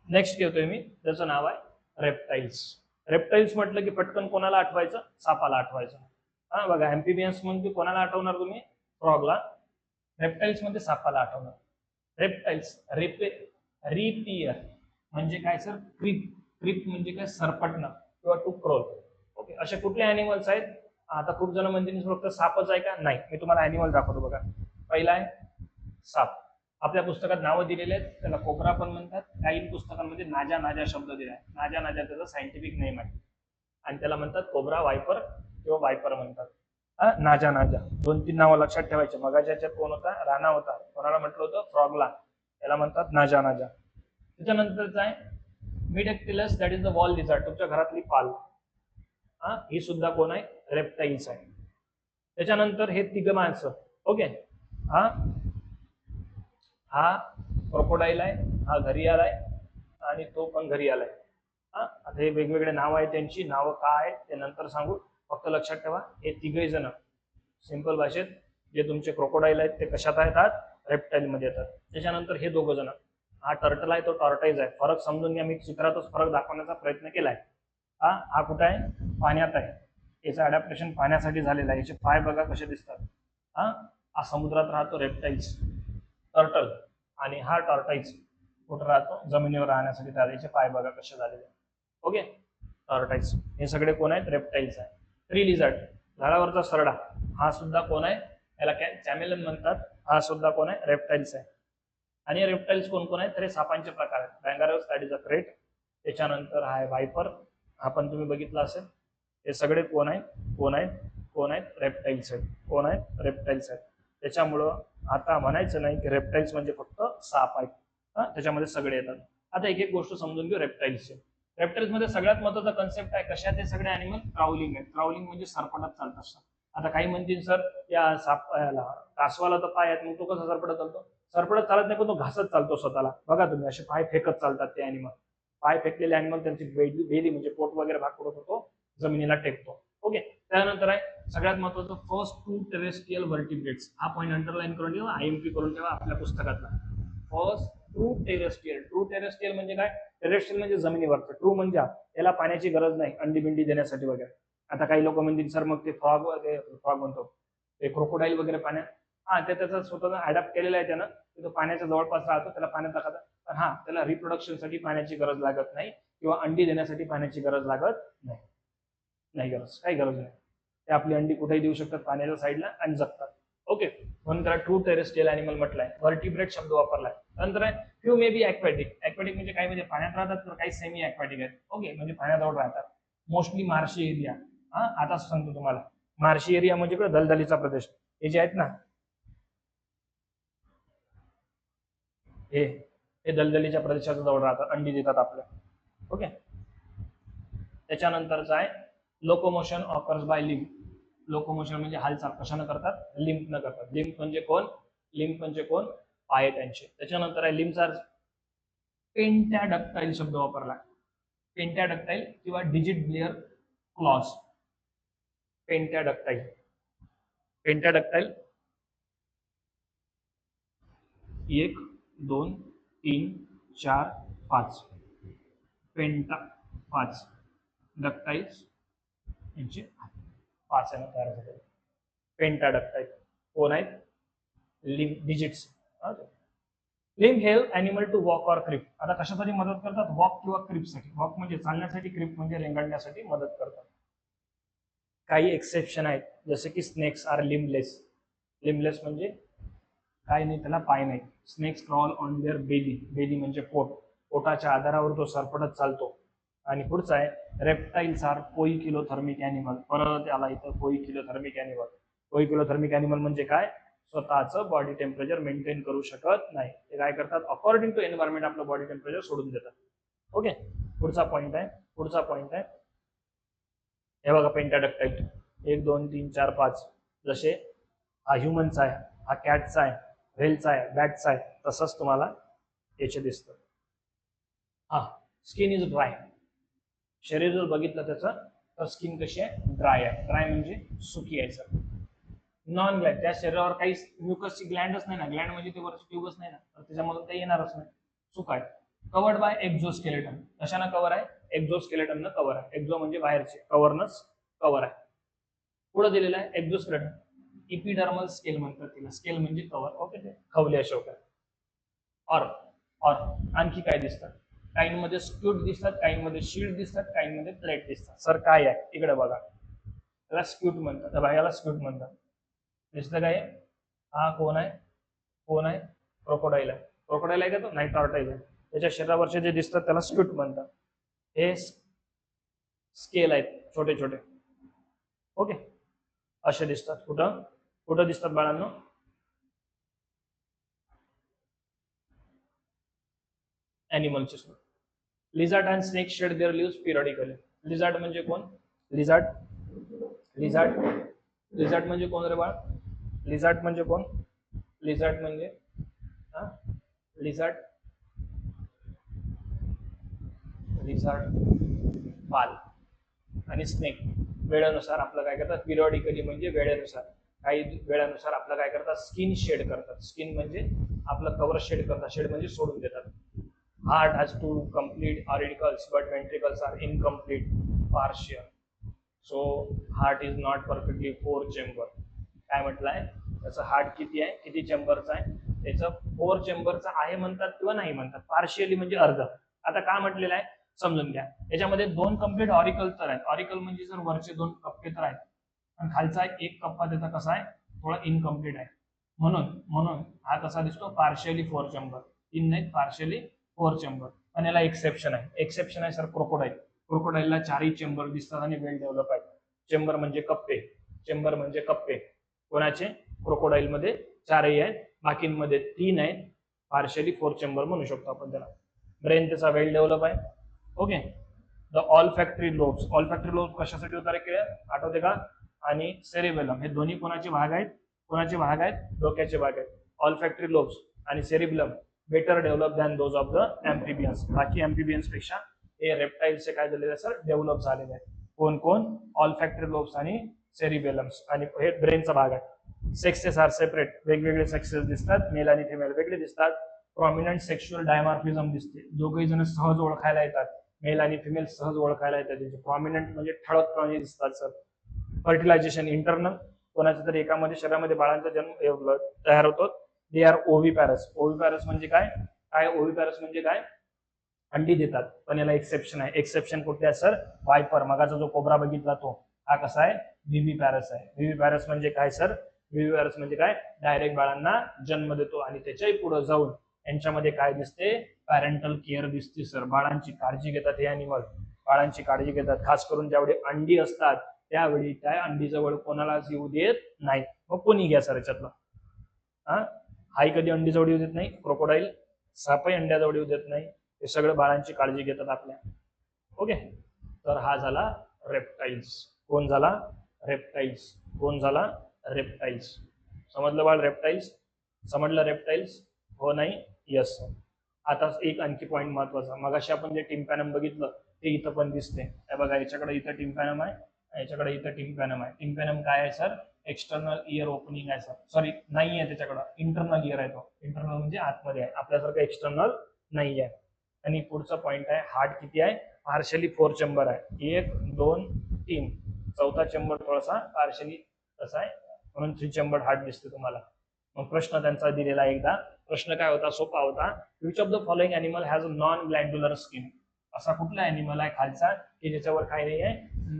नेक्स्ट घेतोय मी, त्याचं नाव आहे रेप्टाइल्स. रेप्टाइल्स म्हटलं की पटकन कोणाला आठवायचं? सापाला आठवायचं. हा बघा, एम्फिबियन्स म्हणजे कोणाला आठवणार तुम्ही? फ्रॉगला. रेप्टाइल्स मध्ये सापाला आठवणार. रेप्टाइल्स रिपियर म्हणजे काय सर? क्रिप म्हणजे काय? सरपटणं किंवा टू क्रोल. ओके, असे कुठले अॅनिमल्स आहेत? आता खूप जण म्हणजे फक्त सापच आहे का? नाही, मी तुम्हाला अॅनिमल दाखवतो बघा. पहिला आहे साप. आपल्या पुस्तकात नावं दिलेले आहेत, त्याला कोब्रा पण म्हणतात. काही पुस्तकांमध्ये नाजा शब्द दिलाय. नाजा त्याचं सायंटिफिक नेम आहे, आणि त्याला म्हणतात कोब्रा वायपर किंवा वायपर म्हणतात. नाजा 2-3 नावं लक्षात ठेवायचे. मगाच्या याच्यात कोण होता? राणा होता. कोणाला म्हटलं होतं? फ्रॉगला. त्याला म्हणतात नाजा. त्याच्यानंतरच आहे Hemidactylus, that is the wall lizard, तुमच्या घरातली पाल. ही सुद्धा कोण आहे? रेप्टाइल्स आहे. त्याच्यानंतर हे 3 माणसं. ओके, हा क्रोकोडाईल आहे, हा घरी आलाय, आणि तो पण घरी आलाय. आता हे वेगवेगळे नाव आहे, त्यांची नावं काय आहेत ते नंतर सांगू. फक्त लक्षात ठेवा, हे 3 जण सिंपल भाषेत जे तुमचे क्रोकोडाईल आहेत ते कशात येतात? रेप्टाइल मध्ये येतात. त्याच्यानंतर हे 2 जण, हा टर्टल आहे, तो टॉर्टाइज आहे. फरक समजून घ्या, मी चित्रातच फरक दाखवण्याचा प्रयत्न केलाय. हा कुठे आहे? पाण्यात आहे. याचं अडॅप्टेशन पाण्यासाठी झालेलं आहे. याचे पाय बघा कसे दिसतात. हा समुद्रात राहतो रेप्टाइल्स, टर्टल. आणि हा टॉर्टाइज कुठं राहतो? जमिनीवर राहण्यासाठी. त्याचे पाय बघा कसे झालेले. Okay, tortoise. हे सगळे कोण आहेत? रेप्टाइल्स आहे. ट्री लिझर्ड, झाडावरचा सरडा, हा सुद्धा कोण आहे? याला कॅमेलियन म्हणतात. हा सुद्धा कोण आहे? रेप्टाइल्स आहे. आणि रेप्टाइल्स कोण आहेत? तर हे सापांचे प्रकार आहेत. बँगारोस, दॅट इज अ क्रेट. त्याच्यानंतर हा आहे वायपर, हा पण तुम्ही बघितला असेल. हे सगळे कोण आहेत? रेप्टाइल्स आहेत. कोण आहेत? रेप्टाइल्स आहेत. त्याच्यामुळं आता म्हणायचं नाही की रेप्टाइल्स म्हणजे फक्त साप आहेत. त्याच्यामध्ये सगळे येतात. आता एक गोष्ट समजून घेऊ रेप्टाइल्सचे. रेप्टाइल्स मध्ये सगळ्यात महत्त्वाचा कन्सेप्ट आहे, कशात हे सगळे अॅनिमल? क्राउलिंग आहे. क्राउलिंग म्हणजे सरपटत चालत असतात. आता काही म्हणतील सर या कासवाला तर पाय आहेत, मग तो कसा सरपटत चालतो? सरपटत चालत नाही, पण तो घासत चालतो स्वतःला. बघा तुम्ही, असे पाय फेकत चालतात ते अॅनिमल. पाय फेकलेले अॅनिमल त्यांची बेली म्हणजे पोट वगैरे भाग पडत होतो, जमिनीला टेकतो. ओके, त्यानंतर आहे सगळ्यात महत्त्वाचं फर्स्ट 2 टेरेस्ट्रियल व्हर्टिब्रेट्स. हा पॉईंट अंडरलाईन करून ठेवा, आयएमपी करून ठेवा आपल्या पुस्तकातला. First 2 terrestrial. ट्रू टेरेस्ट्रियल म्हणजे काय? टेरेस्ट्रियल म्हणजे जमिनीवरचं. ट्रू म्हणजे याला पाण्याची गरज नाही अंडी बिंडी देण्यासाठी वगैरे. आता काही लोक म्हणतील सर मग ते फ्रॉग म्हणतो, ते क्रोकोडाईल वगैरे पाण्यात, ते त्याचा स्वतःचा अडॅप्ट केलेला आहे त्यानं. तो पाण्याच्या जवळपास राहतो, त्याला पाण्यात टाकतात. पण त्याला रिप्रोडक्शनसाठी पाण्याची गरज लागत नाही, किंवा अंडी देण्यासाठी पाण्याची गरज लागत नाही. काही गरज नाही. ते आपली अंडी कुठेही देऊ शकतात पाण्याच्या साईडला आणि जगतात. ओके, म्हणून त्याला ट्रू टेरेस्ट्रियल अॅनिमल म्हटलंय. व्हर्टिब्रेट शब्द वापरलाय. नंतर आहे few may be aquatic. Aquatic म्हणजे काय? म्हणजे पाण्यात राहतात, तर काही सेमी ॲक्वॅटिक आहेत. ओके, म्हणजे पाण्याजवळ राहतात. Mostly marshy area. आता सांगतो तुम्हाला, मार्शी एरिया म्हणजे इकडे दलदलीचा प्रदेश. हे जे आहेत ना, हे दलदलीच्या प्रदेशाच्या जवळ राहतात, अंडी देतात आपल्या. ओके, त्याच्यानंतरचा आहे locomotion occurs by lymph. Locomotion म्हणजे हालचाल कशाने करतात? लिम्फ न करतात. लिम्फ म्हणजे कोण? पाय त्यांचे. त्याच्यानंतर आहे लिम्फ्स आर पेंटॅडक्टाईल शब्द वापरला. पेंटॅडक्टाईल किंवा डिजिट ब्लेअर क्लॉज. पेंटॅडक्टाईल 1 2 3 4 5. पेंटा 5. डक्टाइल्स यांचे 5 आहे तयार झालेले. पेंटाडक्टाईल कोण आहेत? Limb digits. Limb help animal to walk or creep. आता कशासाठी मदत करतात? वॉक किंवा क्रिपसाठी. वॉक म्हणजे चालण्यासाठी, क्रिप म्हणजे रेंगाळण्यासाठी मदत करतात. काही एक्सेप्शन आहेत, जसे की स्नेक्स आर लिम्बलेस. लिम्बलेस म्हणजे काय नाही, त्याला पाय नाही. Snakes crawl on their belly. Belly म्हणजे पोट. पोटाच्या आधारावर तो सरपटत चालतो. आणि पुढचा आहे रेप्टाईल्स आर पोइकिलोथर्मिक अॅनिमल. परत आला इथं पोइकिलोथर्मिक अॅनिमल. पोइकिलोथर्मिक अॅनिमल म्हणजे काय? स्वतःचं बॉडी टेम्परेचर मेंटेन करू शकत नाही. ते काय करतात? अकॉर्डिंग टू एन्व्हायरमेंट आपलं बॉडी टेम्परेचर सोडून देतात. ओके, पुढचा पॉइंट आहे हे बघा पेंटाडक्टाइल 1 2 3 4 5. जसे हा ह्युमनचा आहे, हा कॅटचा आहे, व्हेलचा आहे, बॅटचा आहे, तसंच तुम्हाला याचे दिसतं. हा स्किन इज ड्राय. शरीर जर बघितलं त्याचं तर स्किन कशी आहे? ड्राय आहे. ड्राय म्हणजे सुकी आहे सर. नॉन ग्लॅड, त्या शरीरावर काही म्युकसची ग्लँडच नाही ना. ग्लँड म्हणजे ते वरची ट्यूबच नाही ना, तर त्याच्यामधून काही येणारच नाही. सुका आहे. Covered by exoskeleton. कशानं कव्हर आहे? एक्झोस्केलेटन कव्हर आहे. एक्झो म्हणजे बाहेरचे, कव्हरनच कव्हर आहे. पुढे दिलेलं आहे एक्झोस्केलेटन. इपिडर्मल स्केल म्हणतात तिला. स्केल म्हणजे कव्हर. ओके, ते खवले अशोक आहे. और आणखी काय दिसतात? काहींमध्ये स्क्यूट दिसतात, काहींमध्ये शील्ड दिसतात, काहींमध्ये प्लेट दिसतात. सर काय आहे? इकडे बघा, त्याला स्क्यूट म्हणतात. याला स्क्यूट म्हणतात. दिसतं काय? हा कोण आहे? क्रोकोडाईल आहे. क्रोकोडाईल आहे का तो? नाही, टॉर्टाईल आहे. त्याच्या शरीरावरचे जे दिसतात त्याला स्क्यूट म्हणतात. हे स्केल आहेत छोटे छोटे. ओके, असे दिसतात. कुठं दिसतात बाळांनो? ॲनिमलचे. Lizard and snake shed their lives periodically. Lizard म्हणजे कोण? लिझार्ड म्हणजे कोण रे बाळ? लिझार्ड म्हणजे कोण? लिझार्ड म्हणजे लिझार्ड बाल. आणि स्नेक वेळेनुसार आपलं काय करतात? पिरियडिकली म्हणजे वेळेनुसार, काही वेळानुसार आपलं काय करतात? स्किन शेड करतात. स्किन म्हणजे आपलं कव्हर शेड करतात. शेड म्हणजे सोडून देतात. Heart has 2 complete auricles, but ventricles are incomplete, partial. So heart is not perfectly 4 chamber. काय म्हटलंय? त्याचं हार्ट किती आहे? किती चेंबरचं आहे? त्याचं 4 चेंबरचं आहे म्हणतात किंवा नाही म्हणतात. पार्शियली म्हणजे अर्ध. आता काय म्हटलेलं आहे समजून घ्या. याच्यामध्ये 2 कम्प्लीट ऑरिकल तर आहेत. ऑरिकल म्हणजे जर वरचे 2 कप्पे तर आहेत, आणि खालचा एक कप्पा त्याचा कसा आहे? थोडा इनकम्प्लीट आहे. म्हणून हा कसा दिसतो? Partially 4 chamber. 3 नाही, पार्शियली 4 चेंबर. पण याला एक्सेप्शन आहे सर क्रोकोडाईल. क्रोकोडाईलला 4ही चेंबर दिसतात आणि वेल डेव्हलप आहेत. चेंबर म्हणजे कप्पे. कोणाचे? क्रोकोडाईल मध्ये 4ही आहेत, बाकींमध्ये 3 आहेत. पार्शियली 4 चेंबर म्हणू शकतो आपण त्याला. ब्रेन त्याचा वेल डेव्हलप आहे. Okay. The olfactory lobes. Olfactory lobes कशासाठी उतारे केले आठवते का? आणि सेरिबेलम हे दोन्ही कोणाचे भाग आहेत? डोक्याचे भाग आहेत. ऑलफॅक्टरी लोब्स आणि cerebellum better develop than those of the amphibians. बाकी एम्फिबियन्स पेक्षा हे रेप्टाइल्सचे काय झालेले आहे सर? डेव्हलप झालेले आहेत. कोण? ऑलफॅक्टरी लोब्स आणि सेरिबेलम्स. आणि हे ब्रेनचा भाग आहे. Sexes are separate. वेगवेगळे सेक्सेस दिसतात. मेल आणि फिमेल वेगळे दिसतात. प्रॉमिनंट सेक्शुअल डायमॉर्फिझम दिसते. दोघेही जण सहज ओळखायला येतात. मेल आणि फिमेल सहज ओळखायला येतात. त्यांचे प्रॉमिनंट म्हणजे ठळकपणे दिसतात सर. Fertilisation internal. कोणाच्या तरी एकामध्ये शरीरामध्ये बाळांचा जन्म तयार होतो. दे आर ओव्हिपॅरस. ओव्हिपॅरस म्हणजे काय? ओव्हिपॅरस म्हणजे काय? अंडी देतात. पण याला एक्सेप्शन आहे. एक्सेप्शन कुठे आहे सर? वायपर. मगाचा जो कोब्रा बघितला तो हा कसा आहे? व्हिव्हिपॅरस आहे. व्हिव्हिपॅरस म्हणजे काय सर? व्हिव्हिपॅरस म्हणजे काय? डायरेक्ट बाळांना जन्म देतो. आणि त्याच्याही पुढे जाऊन यांच्यामध्ये काय दिसते? पॅरेंटल केअर दिसते सर. बाळांची काळजी घेतात हे अॅनिमल. बाळांची काळजी घेतात. खास करून ज्यावेळी अंडी असतात त्यावेळी त्या अंडीजवळ कोणालाच येऊ देत नाही. मग कोणी घ्या सर याच्यातलं. हाही कधी अंडीजवळ येऊ देत नाही. क्रोकोडाईल सापही अंड्याजवळ येऊ देत नाही. हे सगळं बाळांची काळजी घेतात आपल्या. ओके. तर हा झाला रेप्टाइल्स. कोण झाला? रेप्टाइल्स. समजलं बाळ? रेप्टाइल्स समजलं? रेप्टाइल्स हो नाही? यस. आता एक आणखी पॉईंट महत्वाचा. मगाशी आपण जे टिम्पॅनम बघितलं ते इथं पण दिसते. हे बघा, याच्याकडे इथं टिम्पॅनम आहे, याच्याकडे इथं टिम्पॅनम आहे. टिम्पॅनम काय आहे सर? एक्सटर्नल इयर ओपनिंग आहे सर. सॉरी, नाही आहे त्याच्याकडं. इंटरनल इयर आहे तो. इंटरनल म्हणजे आतमध्ये आहे. आपल्यासारखं एक्सटर्नल नाही आहे. आणि पुढचा पॉईंट आहे हार्ट किती आहे? पार्शियली 4 चेंबर आहे. 1 2 3. चौथा चेंबर थोडासा पार्शियली कसा आहे म्हणून 3 चेंबर हार्ट दिसते तुम्हाला. मग प्रश्न त्यांचा दिलेला एकदा. प्रश्न काय होता? सोपा होता. Which of the following animal has a non glandular skin. असा कुठला अॅनिमल आहे खालचा की ज्याच्यावर काय नाही आहे?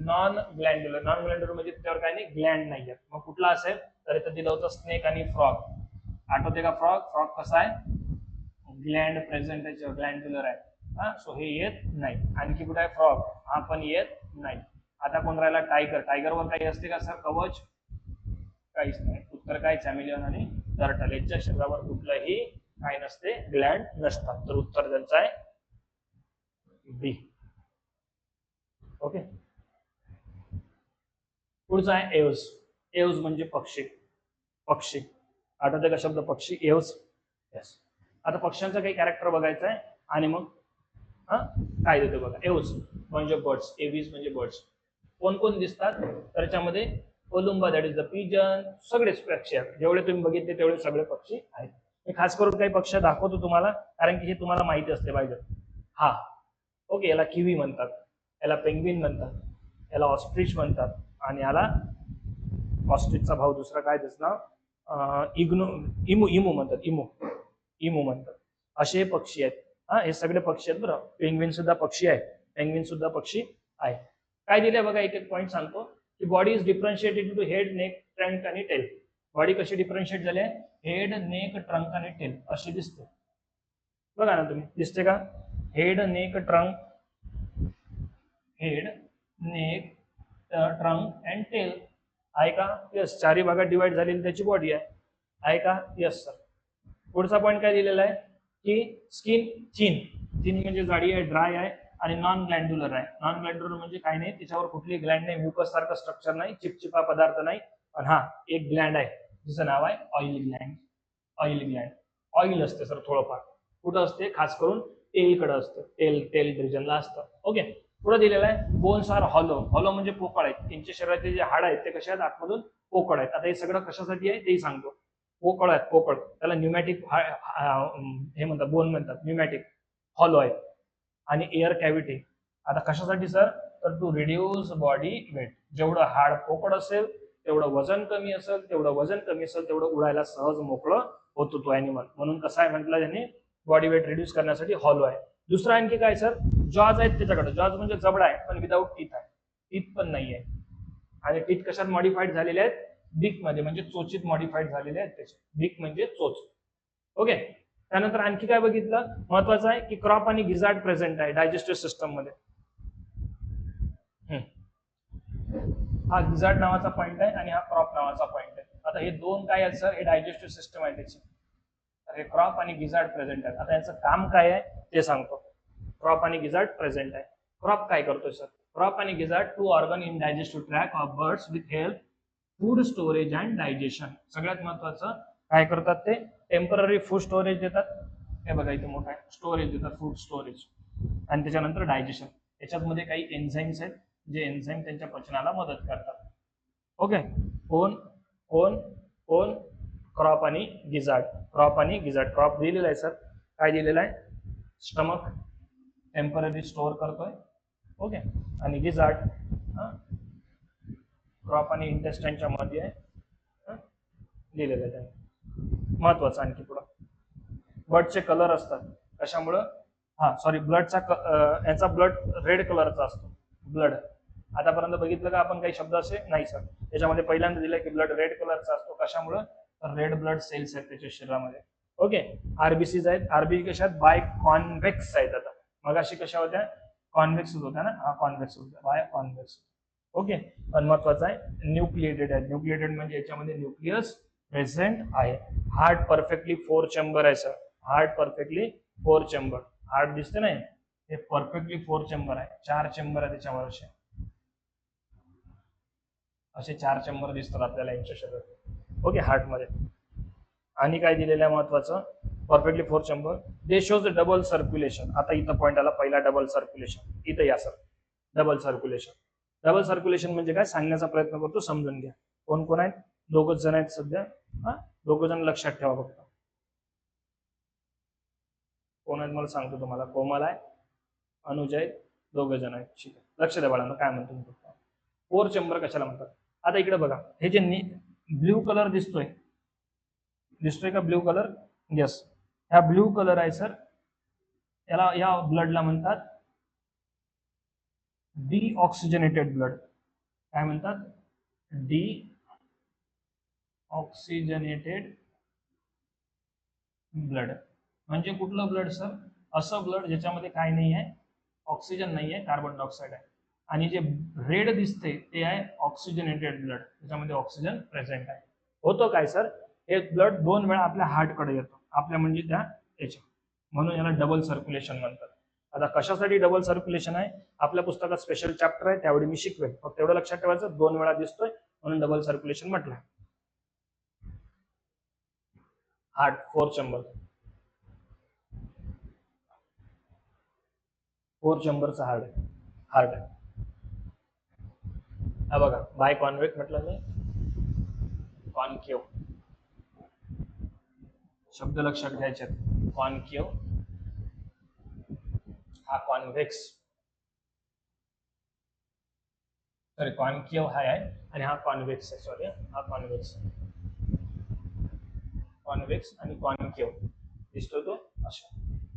नॉन ग्लँड्युलर. नॉन ग्लँड्युलर म्हणजे त्याच्यावर काय नाही? ग्लँड नाही आहे. मग कुठला असेल? तर इथं दिलं होतं स्नेक आणि फ्रॉग. आठवते का? फ्रॉग कसा आहे? ग्लँड प्रेझेंट, ग्लँड्युलर आहे. सो हे येत नाही. आणखी कुठे आहे फ्रॉग, हा पण येत नाही. आता कोण राहिला टायगर. टायगरवर काही असते का सर कवच? काहीच नाही. उत्तर काय चॅमिलियन आणि टर्टल यांच्या शरीरावर कुठलंही काय नसते, ग्लँड नसतात. तर उत्तर त्यांचं आहे बी. ओके. पुढचा आहे एव्स. एव्स म्हणजे पक्षी. पक्षी आठवते का शब्द पक्षी? एव्स. यस. आता पक्ष्यांचा काही कॅरेक्टर बघायचा आहे आणि मग काय देतो बघा. एव्स म्हणजे बर्ड्स. एव्हीज म्हणजे बर्ड्स. कोण कोण दिसतात तर त्याच्यामध्ये कोलुंबा, दॅट इज द पिजन. सगळेच पक्षी आहेत, जेवढे तुम्ही बघितले तेवढे सगळे पक्षी आहेत. मी खास करून काही पक्ष दाखवतो तुम्हाला, कारण की हे तुम्हाला माहिती असते पाहिजे. हा ओके, याला किवी म्हणतात, याला पेंग्विन म्हणतात, याला ऑस्ट्रिच म्हणतात, आणि याला ऑस्ट्रिचचा भाऊ दुसरा काय त्याचं इग्नो इमू इमू म्हणतात. इमू म्हणतात. असे पक्षी आहेत. हे सगळे पक्षी आहेत बरं. पेंग्विन सुद्धा पक्षी आहे. पेंग्विन सुद्धा पक्षी आहे. काय दिले बघा, एक एक पॉईंट सांगतो की body is differentiated to head, neck, trunk आणि टेल. बॉडी कशी डिफरन्शिएट झाली आहे? हेड, नेक, ट्रंक आणि टेल अशी दिसते. बघा ना तुम्ही, दिसते का? Head, neck, trunk, head, neck, trunk and tail आहे का? यस. चारही भागात डिवाइड झालेली त्याची बॉडी आहे का? Yes sir. पुढचा पॉईंट काय दिलेला आहे की स्किन थिन. थिन म्हणजे जाडी आहे, ड्राय आहे आणि नॉन ग्लँड्युलर आहे. नॉन ग्लँड्युलर म्हणजे काही नाही, त्याच्यावर कुठली ग्लँड नाही, म्युकस सारखं स्ट्रक्चर नाही, चिपचिपा पदार्थ नाही. पण हा एक ग्लँड आहे जिचं नाव आहे oil Gland. Oil Gland. Oil असते सर थोडंफार. कुठं असते? खास करून टेलकडे असतं. टेल रिजनला असतं. ओके. पुढे दिलेला आहे बोन्स आर हॉलो. हॉलो म्हणजे पोकळ आहेत. त्यांच्या शरीराचे जे हाड आहेत ते कसे आहेत? आतमधून पोकळ आहेत. आता हे सगळं कशासाठी आहे तेही सांगतो. पोकळ आहेत, पोकळ. त्याला न्यूमॅटिक हे म्हणतात, बोन म्हणतात, न्यूमॅटिक. हॉलो आहे. आणि एअर कॅव्हिटी. आता कशासाठी सर? तर टू रिड्यूस बॉडी वेट. जेवढं हाड पोकळ असेल तेवढं वजन कमी असेल, तेवढं उडायला सहज मोकळं होतो तो अॅनिमल. म्हणून कसं आहे म्हटलं त्यांनी, बॉडी वेट रिड्यूस करण्यासाठी हॉलो आहे. दुसरं आणखी काय सर? जॉज आहेत त्याच्याकडे. जॉज म्हणजे जबडा आहे पण विदाऊट टीथ आहे. टीथ पण नाही आहे. आणि टीथ कशात मॉडिफाईड झालेले आहेत? बीक मध्ये, म्हणजे चोचीत मॉडिफाईड झालेले आहेत त्याचे. बीक म्हणजे चोच. ओके. त्यानंतर आणखी काय बघितलं महत्वाचं आहे की क्रॉप आणि गिझार्ड प्रेझेंट आहे डायजेस्टिव्ह सिस्टम मध्ये. हा गिझार्ड नावाचा पॉईंट आहे आणि हा क्रॉप नावाचा पॉईंट आहे. आता हे दोन काय आहेत सर? हे डायजेस्टिव्ह सिस्टम आहे त्याची. तर हे क्रॉप आणि गिझार्ड प्रेझेंट आहेत. आता यांचं काम काय आहे ते सांगतो. क्रॉप आणि गिझार्ड प्रेझेंट आहे. क्रॉप काय करतोय सर? क्रॉप आणि gizzard two organ in digestive tract of birds with help, food storage and digestion. सगळ्यात महत्वाचं काय करतात ते? टेम्पररी फूड स्टोरेज देतात. हे बघा इथे मोठा आहे, स्टोरेज देतात, फूड स्टोरेज. आणि त्याच्यानंतर डायजेशन. याच्यामध्ये काही एन्झाईम्स आहेत जे एन्झाईम त्यांच्या पचनाला मदत करतात. ओके. कोण कोण कोण? क्रॉप आणि गिझार्ड. क्रॉप आणि गिझार्ड. क्रॉप दिलेला आहे सर. काय दिलेलं आहे? स्टमक टेम्पररी स्टोअर करतोय. ओके. आणि गिझार्ड क्रॉप आणि इंटेस्टाईनच्या मध्ये आहे, लिहिलेलं आहे. महत्वाचं आणखी पुढं ब्लडचे कलर असतात. कशामुळं? ब्लडचा याचा ब्लड रेड कलरचा असतो. ब्लड आतापर्यंत बघितलं का आपण काही शब्द असे? नाही सर. त्याच्यामध्ये पहिल्यांदा दिलंय की ब्लड रेड कलरचा असतो. कशामुळं? तर रेड ब्लड सेल्स आहेत त्याच्या शरीरामध्ये. ओके. आरबीसीज आहेत. आरबी कशात? बाय कॉन्व्हेक्स आहेत. आता मगाशी कशा होत्या? कॉन्व्हेक्स होत्या ना. हा कॉन्व्हेक्स होत्या, बाय कॉन्व्हेक्स. ओके. पण महत्वाचं आहे न्यूक्लिएटेड आहे. न्यूक्लिएटेड म्हणजे याच्यामध्ये न्यूक्लियस प्रेझेंट आहे. हार्ट परफेक्टली 4 चेंबर आहे sir. Heart perfectly 4 chamber. Heart दिसते नाही, हे परफेक्टली 4 चेंबर आहे. 4 चेंबर आहे त्याच्यावर असे 4 चेंबर दिसतात आपल्याला यांच्या शरीरात. ओके. हार्ट मध्ये. आणि काय दिलेलं आहे महत्वाचं? Perfectly 4 chamber. दे शोज डबल सर्क्युलेशन. आता इथं पॉईंट आला पहिला, डबल सर्क्युलेशन. इथं या sir. Double circulation. Double circulation म्हणजे काय सांगण्याचा प्रयत्न करतो, समजून घ्या. कोण कोण आहेत? दोघच जण आहेत सध्या. दोघ जण लक्षात ठेवा फक्त. कोण आहेत मला सांगतो तुम्हाला. कोमल आहे, अनुज आहेत, दोघ जण आहेत. ठीक आहे. लक्ष द्या बाळांनो काय म्हणतो मी फक्त. 4 चेंबर कशाला म्हणतात? आता इकडे बघा, हे जे ब्ल्यू कलर दिसतोय का ब्ल्यू कलर? यस. हा ब्ल्यू कलर आहे सर. याला या ब्लडला म्हणतात डी ऑक्सिजनेटेड ब्लड. काय म्हणतात? D oxygenated blood. म्हणजे कुठलं ब्लड सर? असं ब्लड ज्याच्यामध्ये काय नाही आहे, ऑक्सिजन नाही आहे, कार्बन डायऑक्साईड आहे. आणि जे रेड दिसते ते आहे ऑक्सिजनेटेड ब्लड, त्याच्यामध्ये ऑक्सिजन प्रेझेंट आहे. होतो काय सर, हे ब्लड 2 वेळा आपल्या हार्टकडे येतो, आपल्या म्हणजे त्या याच्या, म्हणून याला डबल सर्क्युलेशन म्हणतात. आता कशासाठी डबल सर्क्युलेशन आहे, आपल्या पुस्तकात स्पेशल चॅप्टर आहे, त्यावेळी मी शिकवेन. फक्त एवढं लक्षात ठेवायचं, 2 वेळा दिसतोय म्हणून डबल सर्क्युलेशन म्हटलंय. हार्ट 4 चेंबर, 4 चेंबरचा हार्ट आहे. हा बघा, बाय कॉन्वेक्स म्हटलं मी, कॉन्केव शब्द लक्षात घ्यायचे. कॉन्केव हा कॉन्व्हेक्स, सॉरी कॉन्केव हा आहे आणि हा कॉन्व्हेक्स आहे. सॉरी, हा कॉन्व्हेक्स आणि कॉन्केव दिसतो तो अशा.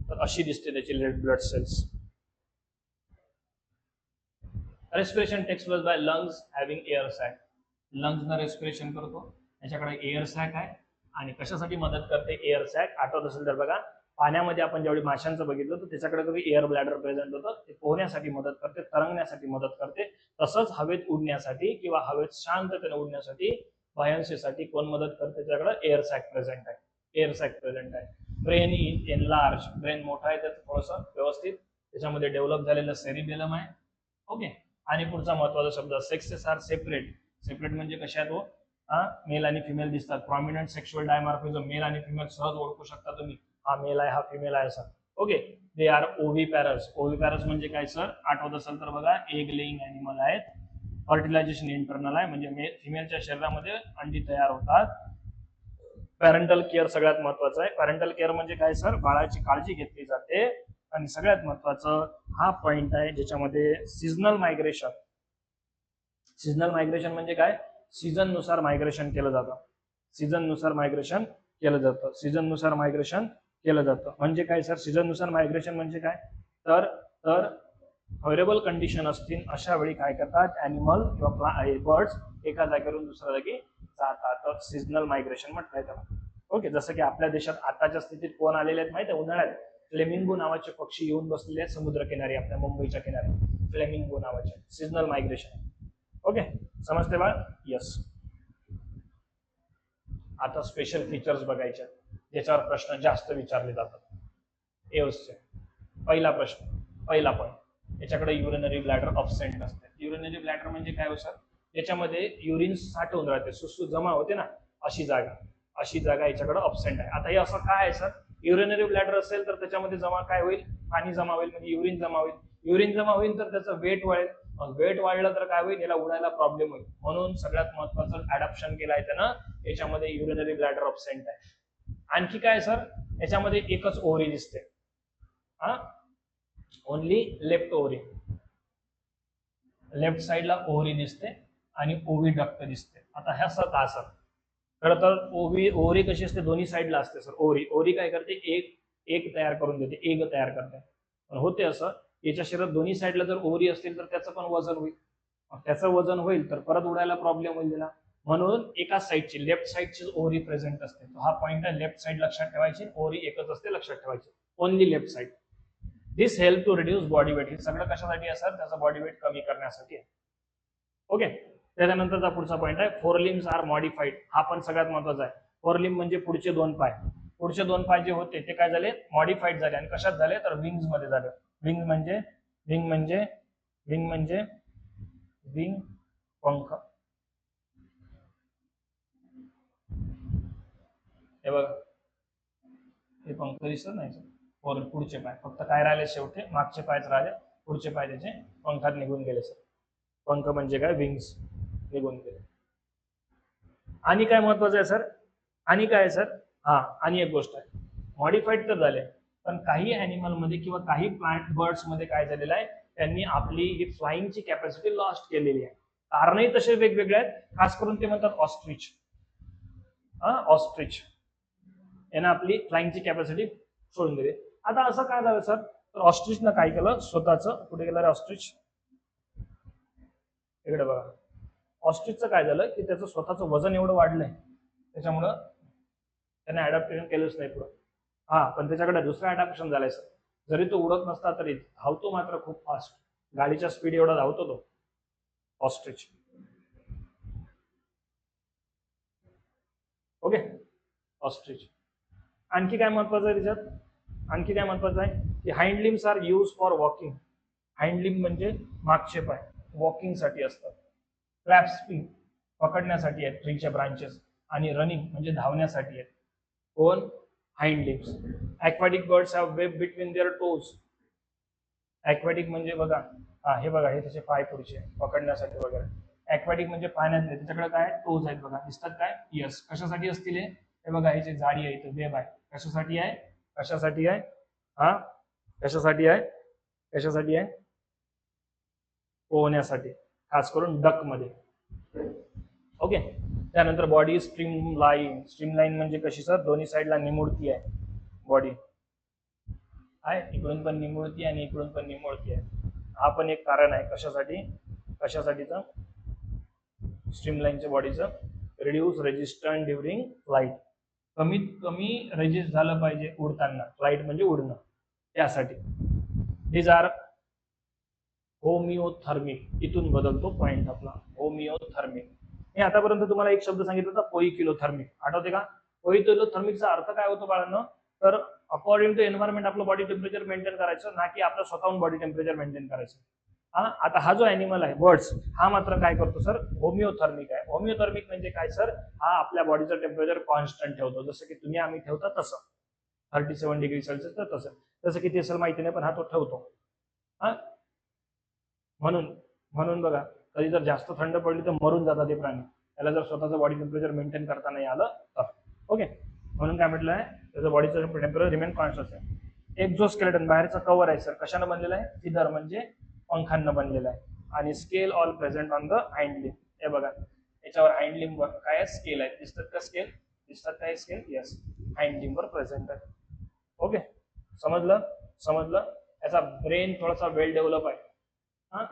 तर अशी दिसते त्याची red blood cells. Respiration takes place by lungs having air sac. लंग्सना रेस्पिरेशन करतो, त्याच्याकडे एअर सॅक आहे. आणि कशासाठी मदत करते एअर सॅक, आठवत असेल तर बघा, पाण्यामध्ये आपण ज्यावेळी माशांचं बघितलं तर त्याच्याकडे कधी एअर ब्लॅडर प्रेझेंट होतं, ते पोहण्यासाठी मदत करते, तरंगण्यासाठी मदत करते. तसंच हवेत उडण्यासाठी किंवा हवेत शांततेने उडण्यासाठी, बायन्सीसाठी कोण मदत करते, त्याच्याकडे एअर सॅक प्रेझेंट आहे. एअर सॅक प्रेझेंट आहे. ब्रेन इज एनलार्ज, ब्रेन मोठा आहे त्याचं थोडंसं व्यवस्थित, त्याच्यामध्ये डेव्हलप झालेलं सेरिबेलम आहे. ओके. आणि पुढचा महत्वाचा शब्द, सेक्सेस आर सेपरेट. सेपरेट म्हणजे कशा तो, मेल आणि फिमेल दिसतात. प्रॉमिनंट सेक्शुअल डायमॉर्फिझम, मेल आणि फिमेल सहज ओळखू शकता तुम्ही, हा मेल आहे हा फिमेल आहे sir. Okay. They are oviparous. Oviparous म्हणजे काय सर, आठवत असेल तर बघा, एग लेइंग अॅनिमल आहेत. फर्टिलायझेशन इंटरनल आहे, म्हणजे फिमेलच्या शरीरामध्ये अंडी तयार होतात. पॅरेंटल केअर सगळ्यात महत्वाचं आहे. पॅरेंटल केअर म्हणजे काय सर, बाळाची काळजी घेतली जाते. आणि सगळ्यात महत्वाचं हा पॉइंट आहे ज्याच्यामध्ये सीझनल मायग्रेशन. सीझनल मायग्रेशन म्हणजे काय, सीझन नुसार मायग्रेशन केलं जातं. सीझन नुसार मायग्रेशन केलं जातं. सीझन नुसार मायग्रेशन केलं जातं म्हणजे काय सर, सीझन नुसार मायग्रेशन म्हणजे काय, तर फेवरेबल कंडिशन असतील अशा वेळी काय करतात, ॲनिमल किंवा बर्ड्स एका जागेवरून दुसऱ्या जागी जातात. तर सीझनल मायग्रेशन म्हटलंय त्याला. ओके. जसं की आपल्या देशात आताच्या स्थितीत कोण आलेले आहेत माहिती आहे, उन्हाळ्यात फ्लेमिंगो नावाचे पक्षी येऊन बसलेले आहेत समुद्रकिनारी, आपल्या मुंबईच्या किनारी. फ्लेमिंगो नावाचे, सीझनल मायग्रेशन. ओके, समजते बाळ? यस. आता स्पेशल फीचर्स बघायचे ज्याच्यावर प्रश्न जास्त विचारले जातात. एवसचे पहिला पॉईंट, याच्याकडे युरिनरी ब्लॅडर ऑब्सेंट असते. युरिनरी ब्लॅडर म्हणजे काय हो सर, याच्यामध्ये युरिन साठवून राहते, सुसू जमा होते ना, अशी जागा याच्याकडे ऑब्सेंट आहे. आता हे असं काय आहे सर, युरिनरी ब्लॅडर असेल तर त्याच्यामध्ये जमा काय होईल, पाणी जमा होईल, म्हणजे युरिन जमा होईल. युरिन जमा होईल तर त्याचं वेट वाढेल, मग वेट वाढलं तर काय होईल, याला उडायला प्रॉब्लेम होईल. म्हणून सगळ्यात महत्वाचं अडॅप्शन केलंय त्यानं, याच्यामध्ये युरिनरी ब्लॅडर ऑब्सेंट आहे. आणखी काय सर, याच्यामध्ये एकच ओव्हरी दिसते, ओनली लेफ्ट ओव्हरी. लेफ्ट साइडला ओव्हरी दिसते आणि ओव्हिडक्ट दिसते. आता ह्या का सर, खरं तर ओव्हरी कशी असते, दोन्ही साईडला असते सर. ओव्हरी काय करते, एक तयार करून देते, एग तयार करते. पण होते असं, याच्या शरीरात दोन्ही साईडला जर ओव्हरी असतील तर त्याचं पण वजन होईल. त्याचं वजन होईल तर परत उडायला प्रॉब्लेम होईल त्याला. म्हणून एका साईडची, लेफ्ट साईडची ओव्हरी प्रेझेंट असते. हा पॉईंट आहे, लेफ्ट साईड लक्षात ठेवायची, ओव्हरी एकच असते लक्षात ठेवायची, only left side. This help to reduce body weight. हे सगळं कशासाठी आहे सर, त्याचा बॉडी वेट कमी करण्यासाठी आहे. ओके. त्याच्यानंतरचा पुढचा पॉईंट आहे, फोर लिम्स आर मॉडिफाईड. हा पण सगळ्यात महत्वाचा आहे. फोर लिम्ब म्हणजे पुढचे 2 पाय. पुढचे 2 पाय जे होते ते काय झाले, मॉडिफाईड झाले. आणि कशात झाले, तर विंग्स मध्ये झाले. विंग म्हणजे पंख. हे बघा, हे पंख दिसत नाही सर, पुढचे पाय फक्त काय राहिले, शेवटे मागचे पायच राहिले, पुढचे पाय त्याचे पंखात निघून गेले सर. पंख म्हणजे काय, विंग्स निघून गेले. आणि काय महत्वाचं आहे सर, आणि काय सर, आणि एक गोष्ट आहे, मॉडिफाईड तर झाले, पण काही अॅनिमल मध्ये किंवा काही प्लांट बर्ड्स मध्ये काय झालेलं आहे, त्यांनी आपली ही फ्लाइंगची कॅपॅसिटी लॉस्ट केलेली आहे. कारणही तसे वेगवेगळे आहेत. खास करून ते म्हणतात ऑस्ट्रिच. ऑस्ट्रिच यांना आपली फ्लाइंगची कॅपॅसिटी सोडून दिली. आता असं काय झालं सर, तर ऑस्ट्रिचनं काय केलं, स्वतःचं, कुठे गेलं रे ऑस्ट्रिच, इकडे बघा. ऑस्ट्रिचचं काय झालं की त्याचं स्वतःचं वजन एवढं वाढलंय, त्याच्यामुळं त्याने अडॅप्टेशन केलंच नाही पुढं. पण त्याच्याकडे दुसरं अडॅप्टेशन झालंय सर. जरी तो उडत नसता तरी धावतो मात्र खूप फास्ट, गाडीच्या स्पीड एवढा धावतो तो ऑस्ट्रिच. Okay, ostrich. आणखी काय महत्वाचं आहे त्याच्यात, आणखी काय महत्वाचं आहे की hind limbs are use for walking. Hind limb म्हणजे मागचे पाय वॉकिंग साठी असतात. क्लॅप्स पकडण्यासाठी आहेत ट्रीच्या ब्रांचेस, आणि रनिंग म्हणजे धावण्यासाठी आहेत. कोण? Hind limbs. Aquatic birds have web between their toes. Aquatic म्हणजे बघा, हे बघा, हे त्याचे पाय पुढचे पकडण्यासाठी वगैरे. ॲक्वाटिक म्हणजे पाण्यातले, त्याच्याकडे काय टोज आहेत बघा, दिसतात काय? यस. कशासाठी असतील हे बघा, हे जे जाळी आहे इथं वेब आहे, कशासाठी आहे? कशासाठी आहे? हा, कशासाठी आहे? कशासाठी आहे? पोहण्यासाठी, खास करून डक मध्ये. ओके. त्यानंतर बॉडी स्ट्रीमलाईन. स्ट्रीमलाईन म्हणजे कशी सर? दोन्ही साईडला निमुळती आहे बॉडी आहे, इकडून पण निमुळती आणि इकडून पण निमुळती आहे. हा पण एक कारण आहे कशासाठी, कशासाठीचं स्ट्रीमलाईनच्या बॉडीचं, रिड्यूस रेजिस्टन्स ड्युरिंग फ्लाईट. कमीत कमी रेजिस्ट झालं पाहिजे उडताना, फ्लाईट म्हणजे उडणं, त्यासाठी. These are homeothermic. इथून बदलतो पॉइंट आपला, होमिओथर्मिक. मी आतापर्यंत तुम्हाला एक शब्द सांगितला होता, पोईकिलोथर्मिक, आठवते का? पोईकिलोथर्मिकचा अर्थ काय होतो बाळांनो? तर अकॉर्डिंग टू एन्व्हायरमेंट आपलं बॉडी टेम्परेचर मेंटेन करायचं, ना की आपलं स्वतःहून बॉडी टेम्परेचर मेंटेन करायचं. आता हा जो अॅनिमल आहे बर्ड्स, हा मात्र काय करतो सर? होमिओथर्मिक आहे. होमिओथर्मिक म्हणजे काय सर? हा आपल्या बॉडीचं टेम्परेचर कॉन्स्टंट ठेवतो, जसं की तुम्ही आम्ही ठेवता तसं 37 डिग्री सेल्सिअस. तर तसं किती असेल माहिती नाही, पण हा तो ठेवतो. हा, म्हणून बघा, कधी जर जास्त थंड पडली तर मरून जातात ते प्राणी, त्याला जर स्वतःचं बॉडी टेम्परेचर मेंटेन करता नाही आलं तर. ओके, म्हणून काय म्हटलं आहे, त्याचं बॉडीचं टेम्परेचर रिमेन कॉन्स्टंट आहे. एक्झोस्केलेटन बाहेरचा कव्हर आहे सर, कशानं बनलेला आहे? फिदर म्हणजे पंखांना बनलेला आहे. आणि scale all present on the hind limb. हे बघा, याच्यावर हाइंड लिम्ब वर काय स्केल आहे, दिसतात का स्केल? दिसतात काय स्केल? यस, हाइंड लिम्ब वर प्रेझेंट आहे. ओके, समजलं. याचा ब्रेन थोडासा वेल डेव्हलप आहे.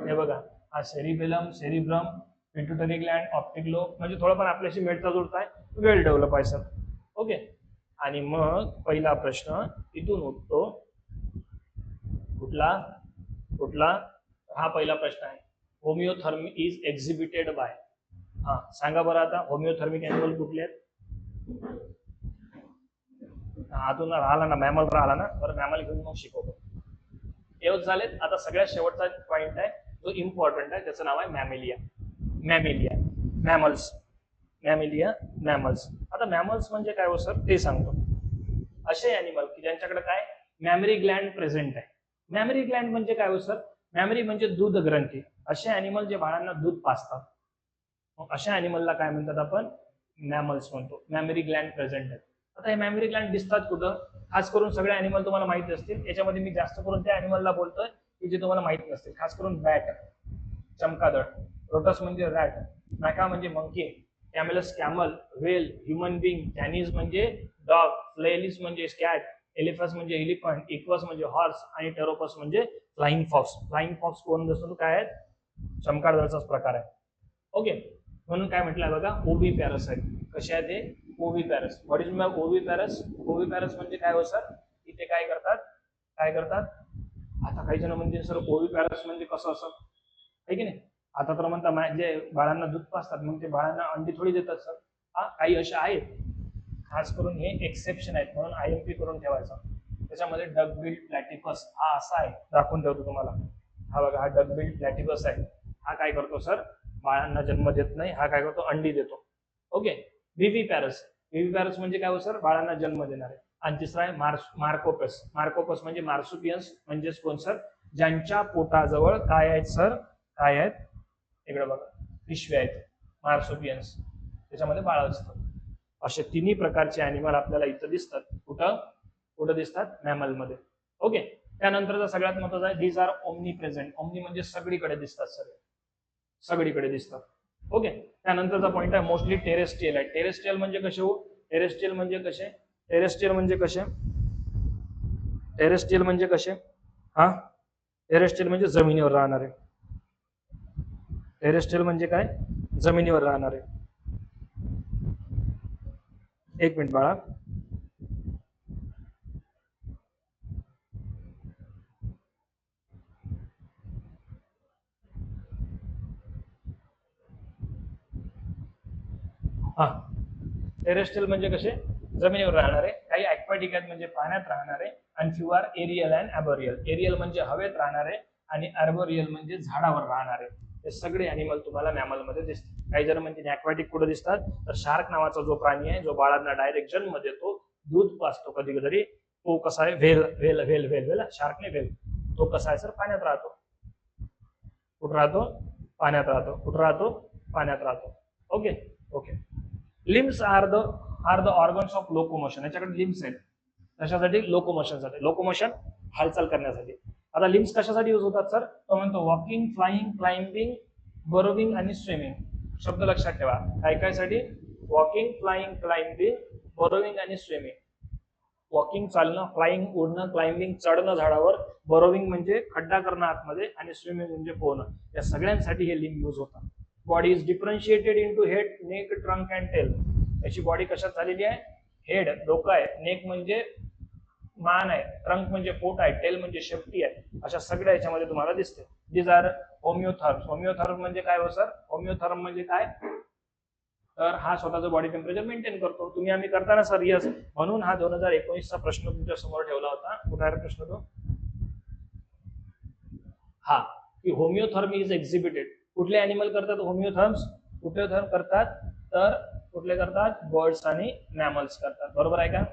हे बघा, हा cerebellum, cerebrum, pituitary Gland, optic lobe, म्हणजे थोडंफार आपल्याशी मेळता जुळता आहे, वेल डेव्हलप आहे सर. ओके. आणि मग पहिला प्रश्न इथून उठतो, कुठला? हा पहिला प्रश्न आहे, होमिओथर्मी इज एक्झिबिटेड बाय. हा, सांगा बरं आता, होमिओथर्मिक अॅनिमल कुठले आहेत? अजून राहिला ना, मॅमल राहिला ना, बरं मॅमल घेऊन मग शिकवतो. एवढं झालेत. आता सगळ्यात शेवटचा पॉइंट आहे जो इम्पॉर्टंट आहे, त्याचं नाव आहे मॅमेलिया. मॅमल्स. आता मॅमल्स म्हणजे काय हो सर, ते सांगतो. असे अॅनिमल की ज्यांच्याकडे काय मॅमरी ग्लँड प्रेझेंट आहे. मॅमरी ग्लँड म्हणजे काय हो सर? मॅमरी म्हणजे दूध ग्रंथी. असे अॅनिमल जे बाळांना दूध पाजतात, अशा अॅनिमलला काय म्हणतात आपण? मॅमल्स म्हणतो. मॅमरी ग्लँड प्रेझेंट आहे. आता हे मॅमरी ग्लँड दिसतात कुठं? खास करून सगळे अॅनिमल तुम्हाला माहिती असतील, याच्यामध्ये मी जास्त करून त्या अॅनिमलला बोलतोय की जे तुम्हाला माहिती नसतील. खास करून बॅट, चमकादळ, रोटस म्हणजे रॅट, मॅका म्हणजे monkey, Camelus camel, whale, human being, Canis म्हणजे डॉग, फ्लेलिस म्हणजे कॅट, एलिफस म्हणजे एलिफंट, इक्वस म्हणजे हॉर्स, आणि टेरोपस म्हणजे फ्लाइंग फॉक्स. फ्लाइंग फॉक्स कोण जसं काय आहे? चमकादळचाच प्रकार आहे. ओके, म्हणून काय म्हटलंय बघा, ओव्ही पॅरस आहे. कसे आहे ते? Oviparous. What is ma'am oviparous? Oviparous म्हणजे काय हो सर? इथे काय करतात? आता काही जण म्हणजे सर ओव्ही पॅरस म्हणजे कसं असं, आहे की नाही? आता तर म्हणता जे बाळांना दूध पाजतात, मग ते बाळांना अंडी थोडी देतात सर. हा, काही अशा आहेत, खास करून हे एक्सेप्शन आहेत, म्हणून IMP करून ठेवायचा. त्याच्यामध्ये डकबिल्ड प्लॅटिपस हा असा आहे, दाखवून ठेवतो तुम्हाला. हा बघा, हा डकबिल्ड प्लॅटिपस आहे. हा काय करतो सर? बाळांना जन्म देत नाही, हा काय करतो? अंडी देतो. ओके. व्हीव्ही पॅरस म्हणजे काय हो सर? बाळांना जन्म देणार आहे. आणि तिसरा आहे मार्कोपस म्हणजे मार्सुपियन्स, म्हणजेच कोण सर? ज्यांच्या पोटाजवळ काय आहेत सर? काय आहेत? इकडे बघा, पिशव्या आहेत, मार्सुपियन्स, त्याच्यामध्ये बाळ असतं. असे तिन्ही प्रकारचे अॅनिमल आपल्याला इथं दिसतात. कुठं दिसतात? मॅमल मध्ये. ओके. त्यानंतरचा सगळ्यात महत्त्वाचा आहे, these are omnipresent. Omni म्हणजे सगळीकडे दिसतात सर, सगळीकडे दिसतात. ओके. त्यानंतरचा पॉइंट आहे मोस्टली टेरेस्ट्रियल आहे. टेरेस्ट्रियल म्हणजे कसे हो? टेरेस्ट्रियल म्हणजे कसे? हा, टेरेस्ट्रियल म्हणजे जमिनीवर राहणारे. टेरेस्ट्रियल म्हणजे काय? जमिनीवर राहणारे. एक मिनिट बाळा. हा, टेरेस्ट्रियल म्हणजे कसे जमिनीवर राहणारे, काही ॲक्वाटिक आहेत म्हणजे पाण्यात राहणारे, आणि few are aerial and arboreal. Aerial म्हणजे हवेत राहणारे आणि अर्बोरियल म्हणजे झाडावर राहणारे. हे सगळे अॅनिमल तुम्हाला मॅमल मध्ये दिसतात. काही जण म्हणजे ॲक्वाटिक कुठे दिसतात तर शार्क नावाचा जो प्राणी आहे जो बाळांना डायरेक्ट जन्म देतो, दूध पाजतो कधी कधी, तो कसा आहे whale whale whale whale whale shark नाही व्हेल, तो कसा आहे सर पाण्यात राहतो. कुठं राहतो? पाण्यात राहतो. कुठं राहतो? पाण्यात राहतो. Okay okay. Limbs are the organs of locomotion. याच्याकडे लिम्स आहेत कशासाठी? लोकोमोशनसाठी. लोकोमोशन हालचाल करण्यासाठी. आता लिम्स कशासाठी यूज होतात सर? तो म्हणतो वॉकिंग, फ्लाइंग, क्लाइम्बिंग, बरोविंग आणि स्विमिंग. शब्द लक्षात ठेवा. काय काय साठी? वॉकिंग, फ्लाइंग, क्लाइम्बिंग, बरोविंग आणि स्विमिंग. वॉकिंग चालणं, फ्लाइंग उडणं, क्लाइम्बिंग चढणं झाडावर, बरोविंग म्हणजे खड्डा करणं आतमध्ये, आणि स्विमिंग म्हणजे पोहणं. या सगळ्यांसाठी हे लिंब यूज होतात. Body is differentiated into head, neck, trunk and tail. याची बॉडी कशात झालेली आहे? हेड डोकं आहे, नेक म्हणजे मान आहे, ट्रंक म्हणजे पोट आहे, टेल म्हणजे शेपटी आहे. अशा सगळ्या याच्यामध्ये तुम्हाला दिसते. These R होमिओथर्म्स. होमिओथर्म म्हणजे काय हो सर? होमिओथर्म म्हणजे काय? तर हा स्वतःचं बॉडी टेम्परेचर मेंटेन करतो. तुम्ही आम्ही करताना सर यस, म्हणून हा 2019चा प्रश्न तुमच्या समोर ठेवला होता. कुठला प्रश्न तो? हा, की होमिओथर्म इज एक्झिबिटेड. कुठले अॅनिमल करतात होमिओथर्म्स? होमिओथर्म करतात तर कुठले करतात? बर्ड्स आणि मॅमल्स करतात. बरोबर आहे का?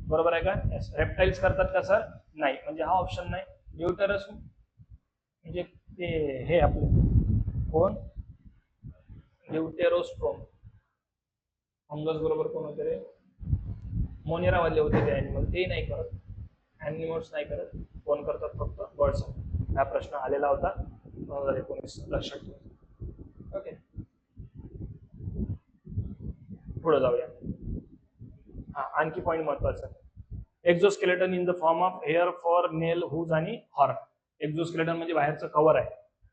बरोबर आहे का? रेप्टाइल्स करतात का सर? नाही. म्हणजे हा ऑप्शन नाही. ड्यूटरस म्हणजे ते हे आपले कोण? ड्यूटेरोस्ट्रोम. फंगस बरोबर कोण होते रे? मोनेरा वाले होते ते अॅनिमल. ते नाही करत, अॅनिमल्स नाही करत. कोण करतात? फक्त बर्ड्स. हा प्रश्न आलेला होता 2019, लक्षात ठेवा. ओके, पुढे जाऊया. हा, आणखी पॉईंट महत्वाचा. Exoskeleton in the form of hair, fur, nail, hooves आणि हॉर्न. एक्झोस्केलेटन म्हणजे बाहेरचं कव्हर आहे.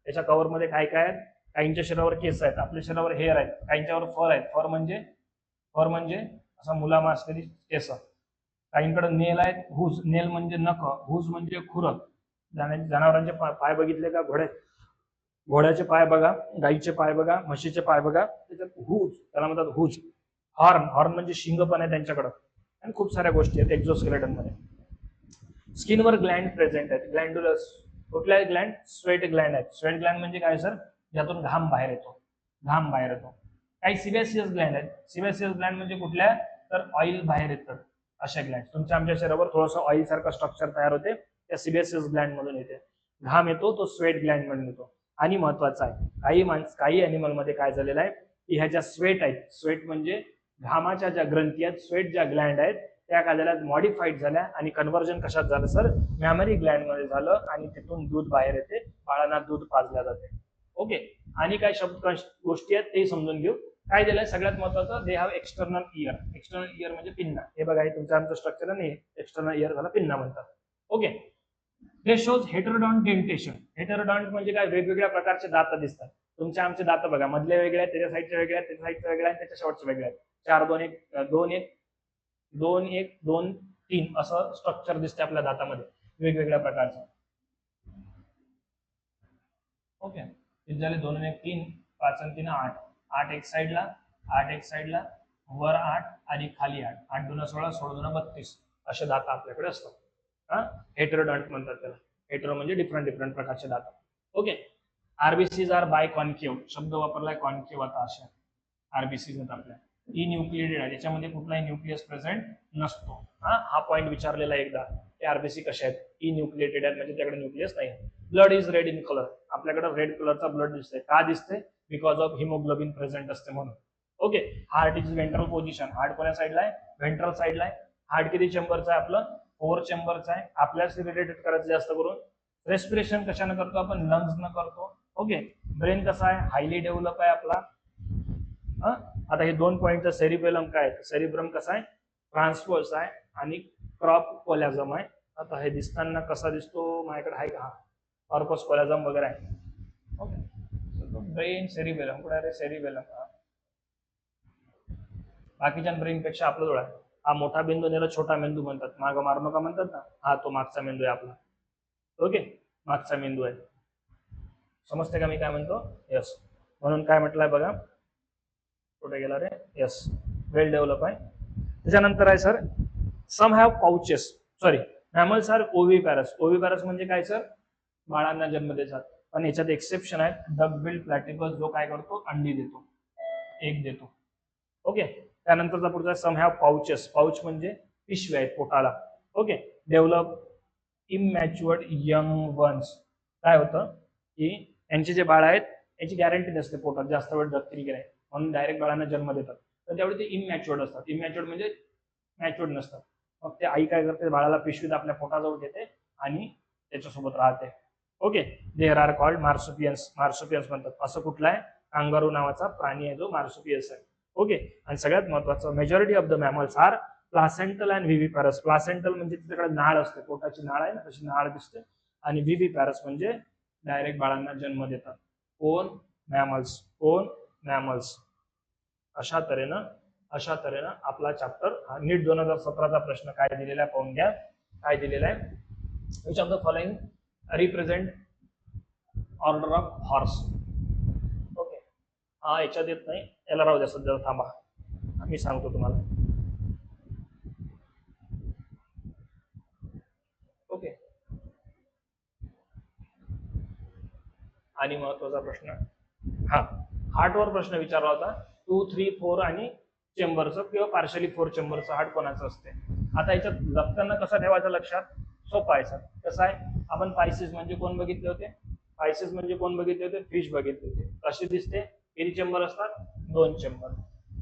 त्याच्या कव्हर मध्ये काय काय आहेत? काहींच्या शरीरावर केस आहेत, आपल्या शरीरावर हेअर आहेत, काहींच्यावर फर आहेत. फर म्हणजे असा मुलामा असलेली केस. काहींकडे नेल आहेत, हुज, नेल म्हणजे नख, हुज म्हणजे खुरक. जनावरांचे पाय बघितले का? घोड्याचे पाय बघा, गाईचे पाय बघा, म्हशीचे पाय बघा, त्याच्यात हुज, त्याला म्हणतात हुज. हॉर्न म्हणजे शिंग पण आहे त्यांच्याकडं, आणि खूप साऱ्या गोष्टी आहेत एक्झोस्केलेटन मध्ये. स्किनवर ग्लँड प्रेझेंट आहेत. ग्लँड्युलस. कुठल्या ग्लँड? स्वेट ग्लँड आहेत. स्वेट ग्लँड म्हणजे काय सर? ज्यातून घाम बाहेर येतो. घाम बाहेर येतो. काही सिबेसियस ग्लँड आहेत. सिबेसियस ग्लँड म्हणजे कुठल्या? तर ऑइल बाहेर येतं. अशा ग्लँड तुमच्या आमच्या शरीरावर थोडंसं ऑइल सारखं स्ट्रक्चर तयार होते, त्या सिबेसियस ग्लँड मधून येते. घाम येतो तो स्वेट ग्लँड मधून येतो. आणि महत्वाचा आहे, काही अॅनिमल मध्ये काय झालेलं आहे की ह्या ज्या स्वेट आहेत, स्वेट म्हणजे घामाच्या ज्या ग्रंथी आहेत, स्वेट ज्या ग्लँड आहेत, त्या काय झाल्या? मॉडिफाईड झाल्या, आणि कन्व्हर्जन कशात झालं सर? मॅमरी ग्लँड मध्ये झालं, आणि तिथून दूध बाहेर येते, बाळांना दूध पाजल्या जाते. ओके. आणि काय शब्द गोष्टी आहेत ते समजून घेऊ. काय दिलंय सगळ्यात महत्वाचं? They have external year. External year म्हणजे पिन्ना. हे बघा, हे तुमचं आमचं स्ट्रक्चर नाही, एक्सटर्नल इयर झाला पिन्ना म्हणतात. ओके. हे शोज हेटरोडॉन्ट डेंटेशन. हेटरोडॉन्ट म्हणजे काय? वेगवेगळ्या प्रकारचे दात दिसतात. तुमच्या आमचे दात बघा, मधले वेगळे आहेत, त्याच्या साईडचे वेगळे आहेत, त्याच्या साईडचे वेगळे आहेत, त्याच्या शेवटचे वेगळे आहेत. 4 2 1 2 1 2 1 2 3 असं स्ट्रक्चर दिसते आपल्या दातामध्ये वेगवेगळ्या प्रकारचं. ओके. किती झाले? 2 1 3 5 आणि 3 8. 8 एक साईडला, 8 एक साईडला, वर 8 आणि खाली 8. 8 2 16, 16 2 32 असे दात आपल्याकडे असतात. हा, हेटरोडॉन्ट म्हणतात त्याला. हेटेरो म्हणजे डिफरंट प्रकारचे दात. Okay. RBCs are biconcave. शब्द वापरलाय कॉन्केव्ह. आता अशा आरबीसीज आहेत आपल्या. इन्यूक्लिएटेड आहे, त्याच्यामध्ये कुठलाही न्यूक्लियस प्रेझेंट नसतो. हा पॉईंट विचारलेला एकदा. ते आरबीसी कशा आहेत? इन्यूक्लिएटेड आहेत, म्हणजे त्याकडे न्यूक्लियस नाही. Blood is red in colour. आपल्याकडे रेड कलरचा ब्लड दिसतंय. का दिसते? बिकॉज ऑफ हिमोग्लोबिन प्रेझेंट असते म्हणून. Okay. Heart is ventral position. Heart कोण्या साईडला आहे? व्हेंट्रल साईडला आहे. हार्ट किती चेंबरचा आहे आपलं? 4 चेंबरचा आहे. आपल्याला रिलेटेड करायचं जास्त करून. रेस्पिरेशन कशाने करतो आपण? लंग्स न करतो. ओके. ब्रेन कसा आहे? हायली डेव्हलप आहे आपला. आता हे 2 पॉईंटचं सेरिबेलम काय? सेरिब्रम कसा आहे? ट्रान्सवर्स आहे, आणि क्रॉप कोलॅझम आहे. आता हे दिसताना कसा दिसतो? माझ्याकडे आहे का? कॉर्पस कोलॅझम वगैरे आहे. ओके. ब्रेन सेरिबेलम कुठे आहे? सेरिबेलम. बाकीच्या ब्रेन पेक्षा आपलं जवळ आहे. हा मोठा बिंदू त्याला छोटा मेंदू म्हणतात. मागं मारणं का म्हणतात ना, हा तो मागचा मेंदू आहे आपला. ओके. मागचा मेंदू आहे. समजते का मी काय म्हणतो? यस. म्हणून काय म्हटलंय बघा, कुठे गेला रे? यस. वेल डेव्हलप आहे. त्याच्यानंतर आहे sir some have pouches, sorry mammals are oviparous. Oviparous म्हणजे काय सर, बाळांना जन्म देतात. पण याच्यात एक्सेप्शन आहे, डक बिल्ड प्लॅटिपस जो काय करतो, अंडी देतो, एक देतो. ओके. त्यानंतरचा पुढचा सम हॅव पाउचेस. पाउच म्हणजे पिशव्या आहेत पोटाला. Okay. Develop immatured young ones. काय होतं की यांचे जे बाळ आहेत याची गॅरंटी नसते पोटात जास्त वेळ जगतील की नाही, म्हणून डायरेक्ट बाळांना जन्म देतात. तर त्यावेळी ते इमॅच्युअर्ड असतात. इमॅच्युअर्ड म्हणजे मॅच्युअर्ड नसतात. मग ते आई काय करते, बाळाला पिशवीत आपल्या पोटाजवळ घेते आणि त्याच्यासोबत राहते. Okay. There are called marsupials. Marsupials म्हणतात. असं कुठला आहे, कांगारू नावाचा प्राणी आहे जो मार्सुपियन्स आहे. ओके. आणि सगळ्यात महत्वाचं, majority of the mammals are placental and viviparous. Placental म्हणजे तिच्याकडे नाळ असते, पोटाची नाळ आहे ना, तशी नाळ दिसते. आणि व्हिव्हिपॅरस म्हणजे डायरेक्ट बाळांना जन्म देतात. कोण, मॅमल्स. कोण, मॅमल्स. अशा तऱ्हेनं आपला चॅप्टर नीट 2017चा प्रश्न काय दिलेला आहे पाहून घ्या. काय दिलेला आहे, which of the following represent order of horse. Okay. हा याच्यात येत नाही, याला राहू द्या सध्या, थांबा मी सांगतो तुम्हाला. ओके. आणि महत्वाचा प्रश्न, हा हार्टवर प्रश्न विचारला होता. 2, 3, 4 आणि चेंबरचं किंवा पार्शली 4 चेंबरचं हार्ट कोणाचं असते. आता याच्यात जपताना कसं ठेवायचं लक्षात, सोपं आहे सर. कसं आहे, आपण पायसिस म्हणजे कोण बघितले होते, पायसिस म्हणजे कोण बघितले होते, फिश बघितले होते. कशी दिसते, किती चेंबर असतात, 2 चेंबर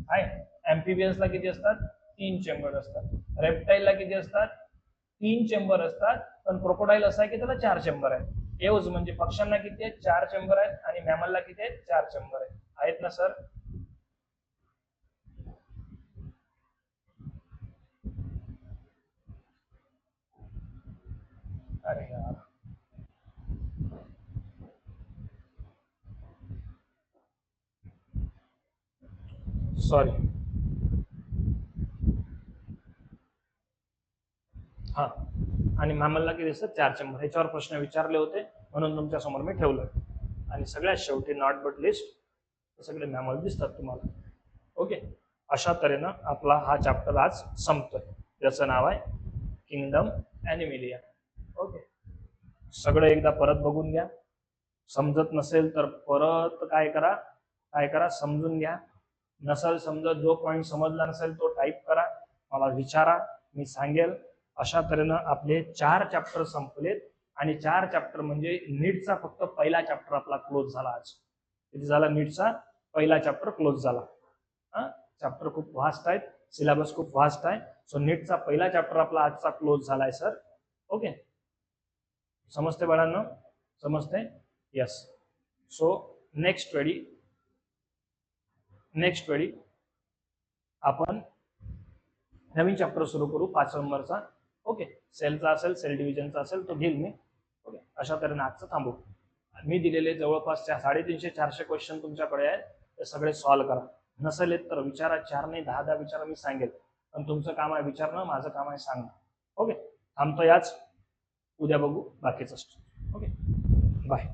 आहे. एम्फिबियन्सला किती असतात, 3 चेंबर असतात. रेप्टाईलला किती असतात, 3 चेंबर असतात. पण क्रोकोडाईल असं आहे की त्याला 4 चेंबर आहेत. एवज म्हणजे पक्ष्यांना किती आहेत, 4 चेंबर आहेत. आणि मॅमलला किती आहेत, 4 चेंबर आहेत ना सर. अरे यार, सॉरी. हा, आणि मॅमलला किती असतात, 4 चेंबर. ह्याच्यावर प्रश्न विचारले होते म्हणून तुमच्या समोर मी ठेवलं. आणि सगळ्यात शेवटी नॉट बट लिस्ट सगळे मॅमल दिसतात तुम्हाला. ओके. अशा तऱ्हेनं आपला हा चॅप्टर आज संपतोय, ज्याचं नाव आहे किंगडम ॲनिमलिया. ओके. सगळं एकदा परत बघून घ्या. समजत नसेल तर परत काय करा, समजून घ्या. नसेल समजत, जो पॉईंट समजला नसेल तो टाईप करा, मला विचारा, मी सांगेल. अशा तऱ्हेनं आपले 4 चॅप्टर संपलेत. आणि 4 चॅप्टर म्हणजे नीटचा फक्त पहिला चॅप्टर आपला क्लोज झाला आज. किती झाला, नीटचा पहिला चॅप्टर क्लोज झाला. चॅप्टर खूप व्हास्ट आहेत, सिलेबस खूप व्हास्ट आहे. सो नीटचा पहिला चॅप्टर आपला आजचा क्लोज झालाय सर. ओके. समजते बाळांनो, समजते. यस. सो नेक्स्ट वेळी आपण नवीन चॅप्टर सुरू करू 5 नंबरचा. ओके. सेलचा असेल, सेल डिव्हिजनचा असेल तो घेईल मी. ओके. अशा तऱ्हेने आजचं थांबू. मी दिलेले जवळपास 350-400 क्वेश्चन तुमच्याकडे आहेत, ते सगळे सॉल्व्ह करा. नसेल येत तर विचारा, 4 नाही 10 विचारा, मी सांगेल. पण तुमचं काम आहे विचारणं, माझं काम आहे सांगणं. ओके. थांबतो याच, उद्या बघू बाकीचं. ओके. बाय.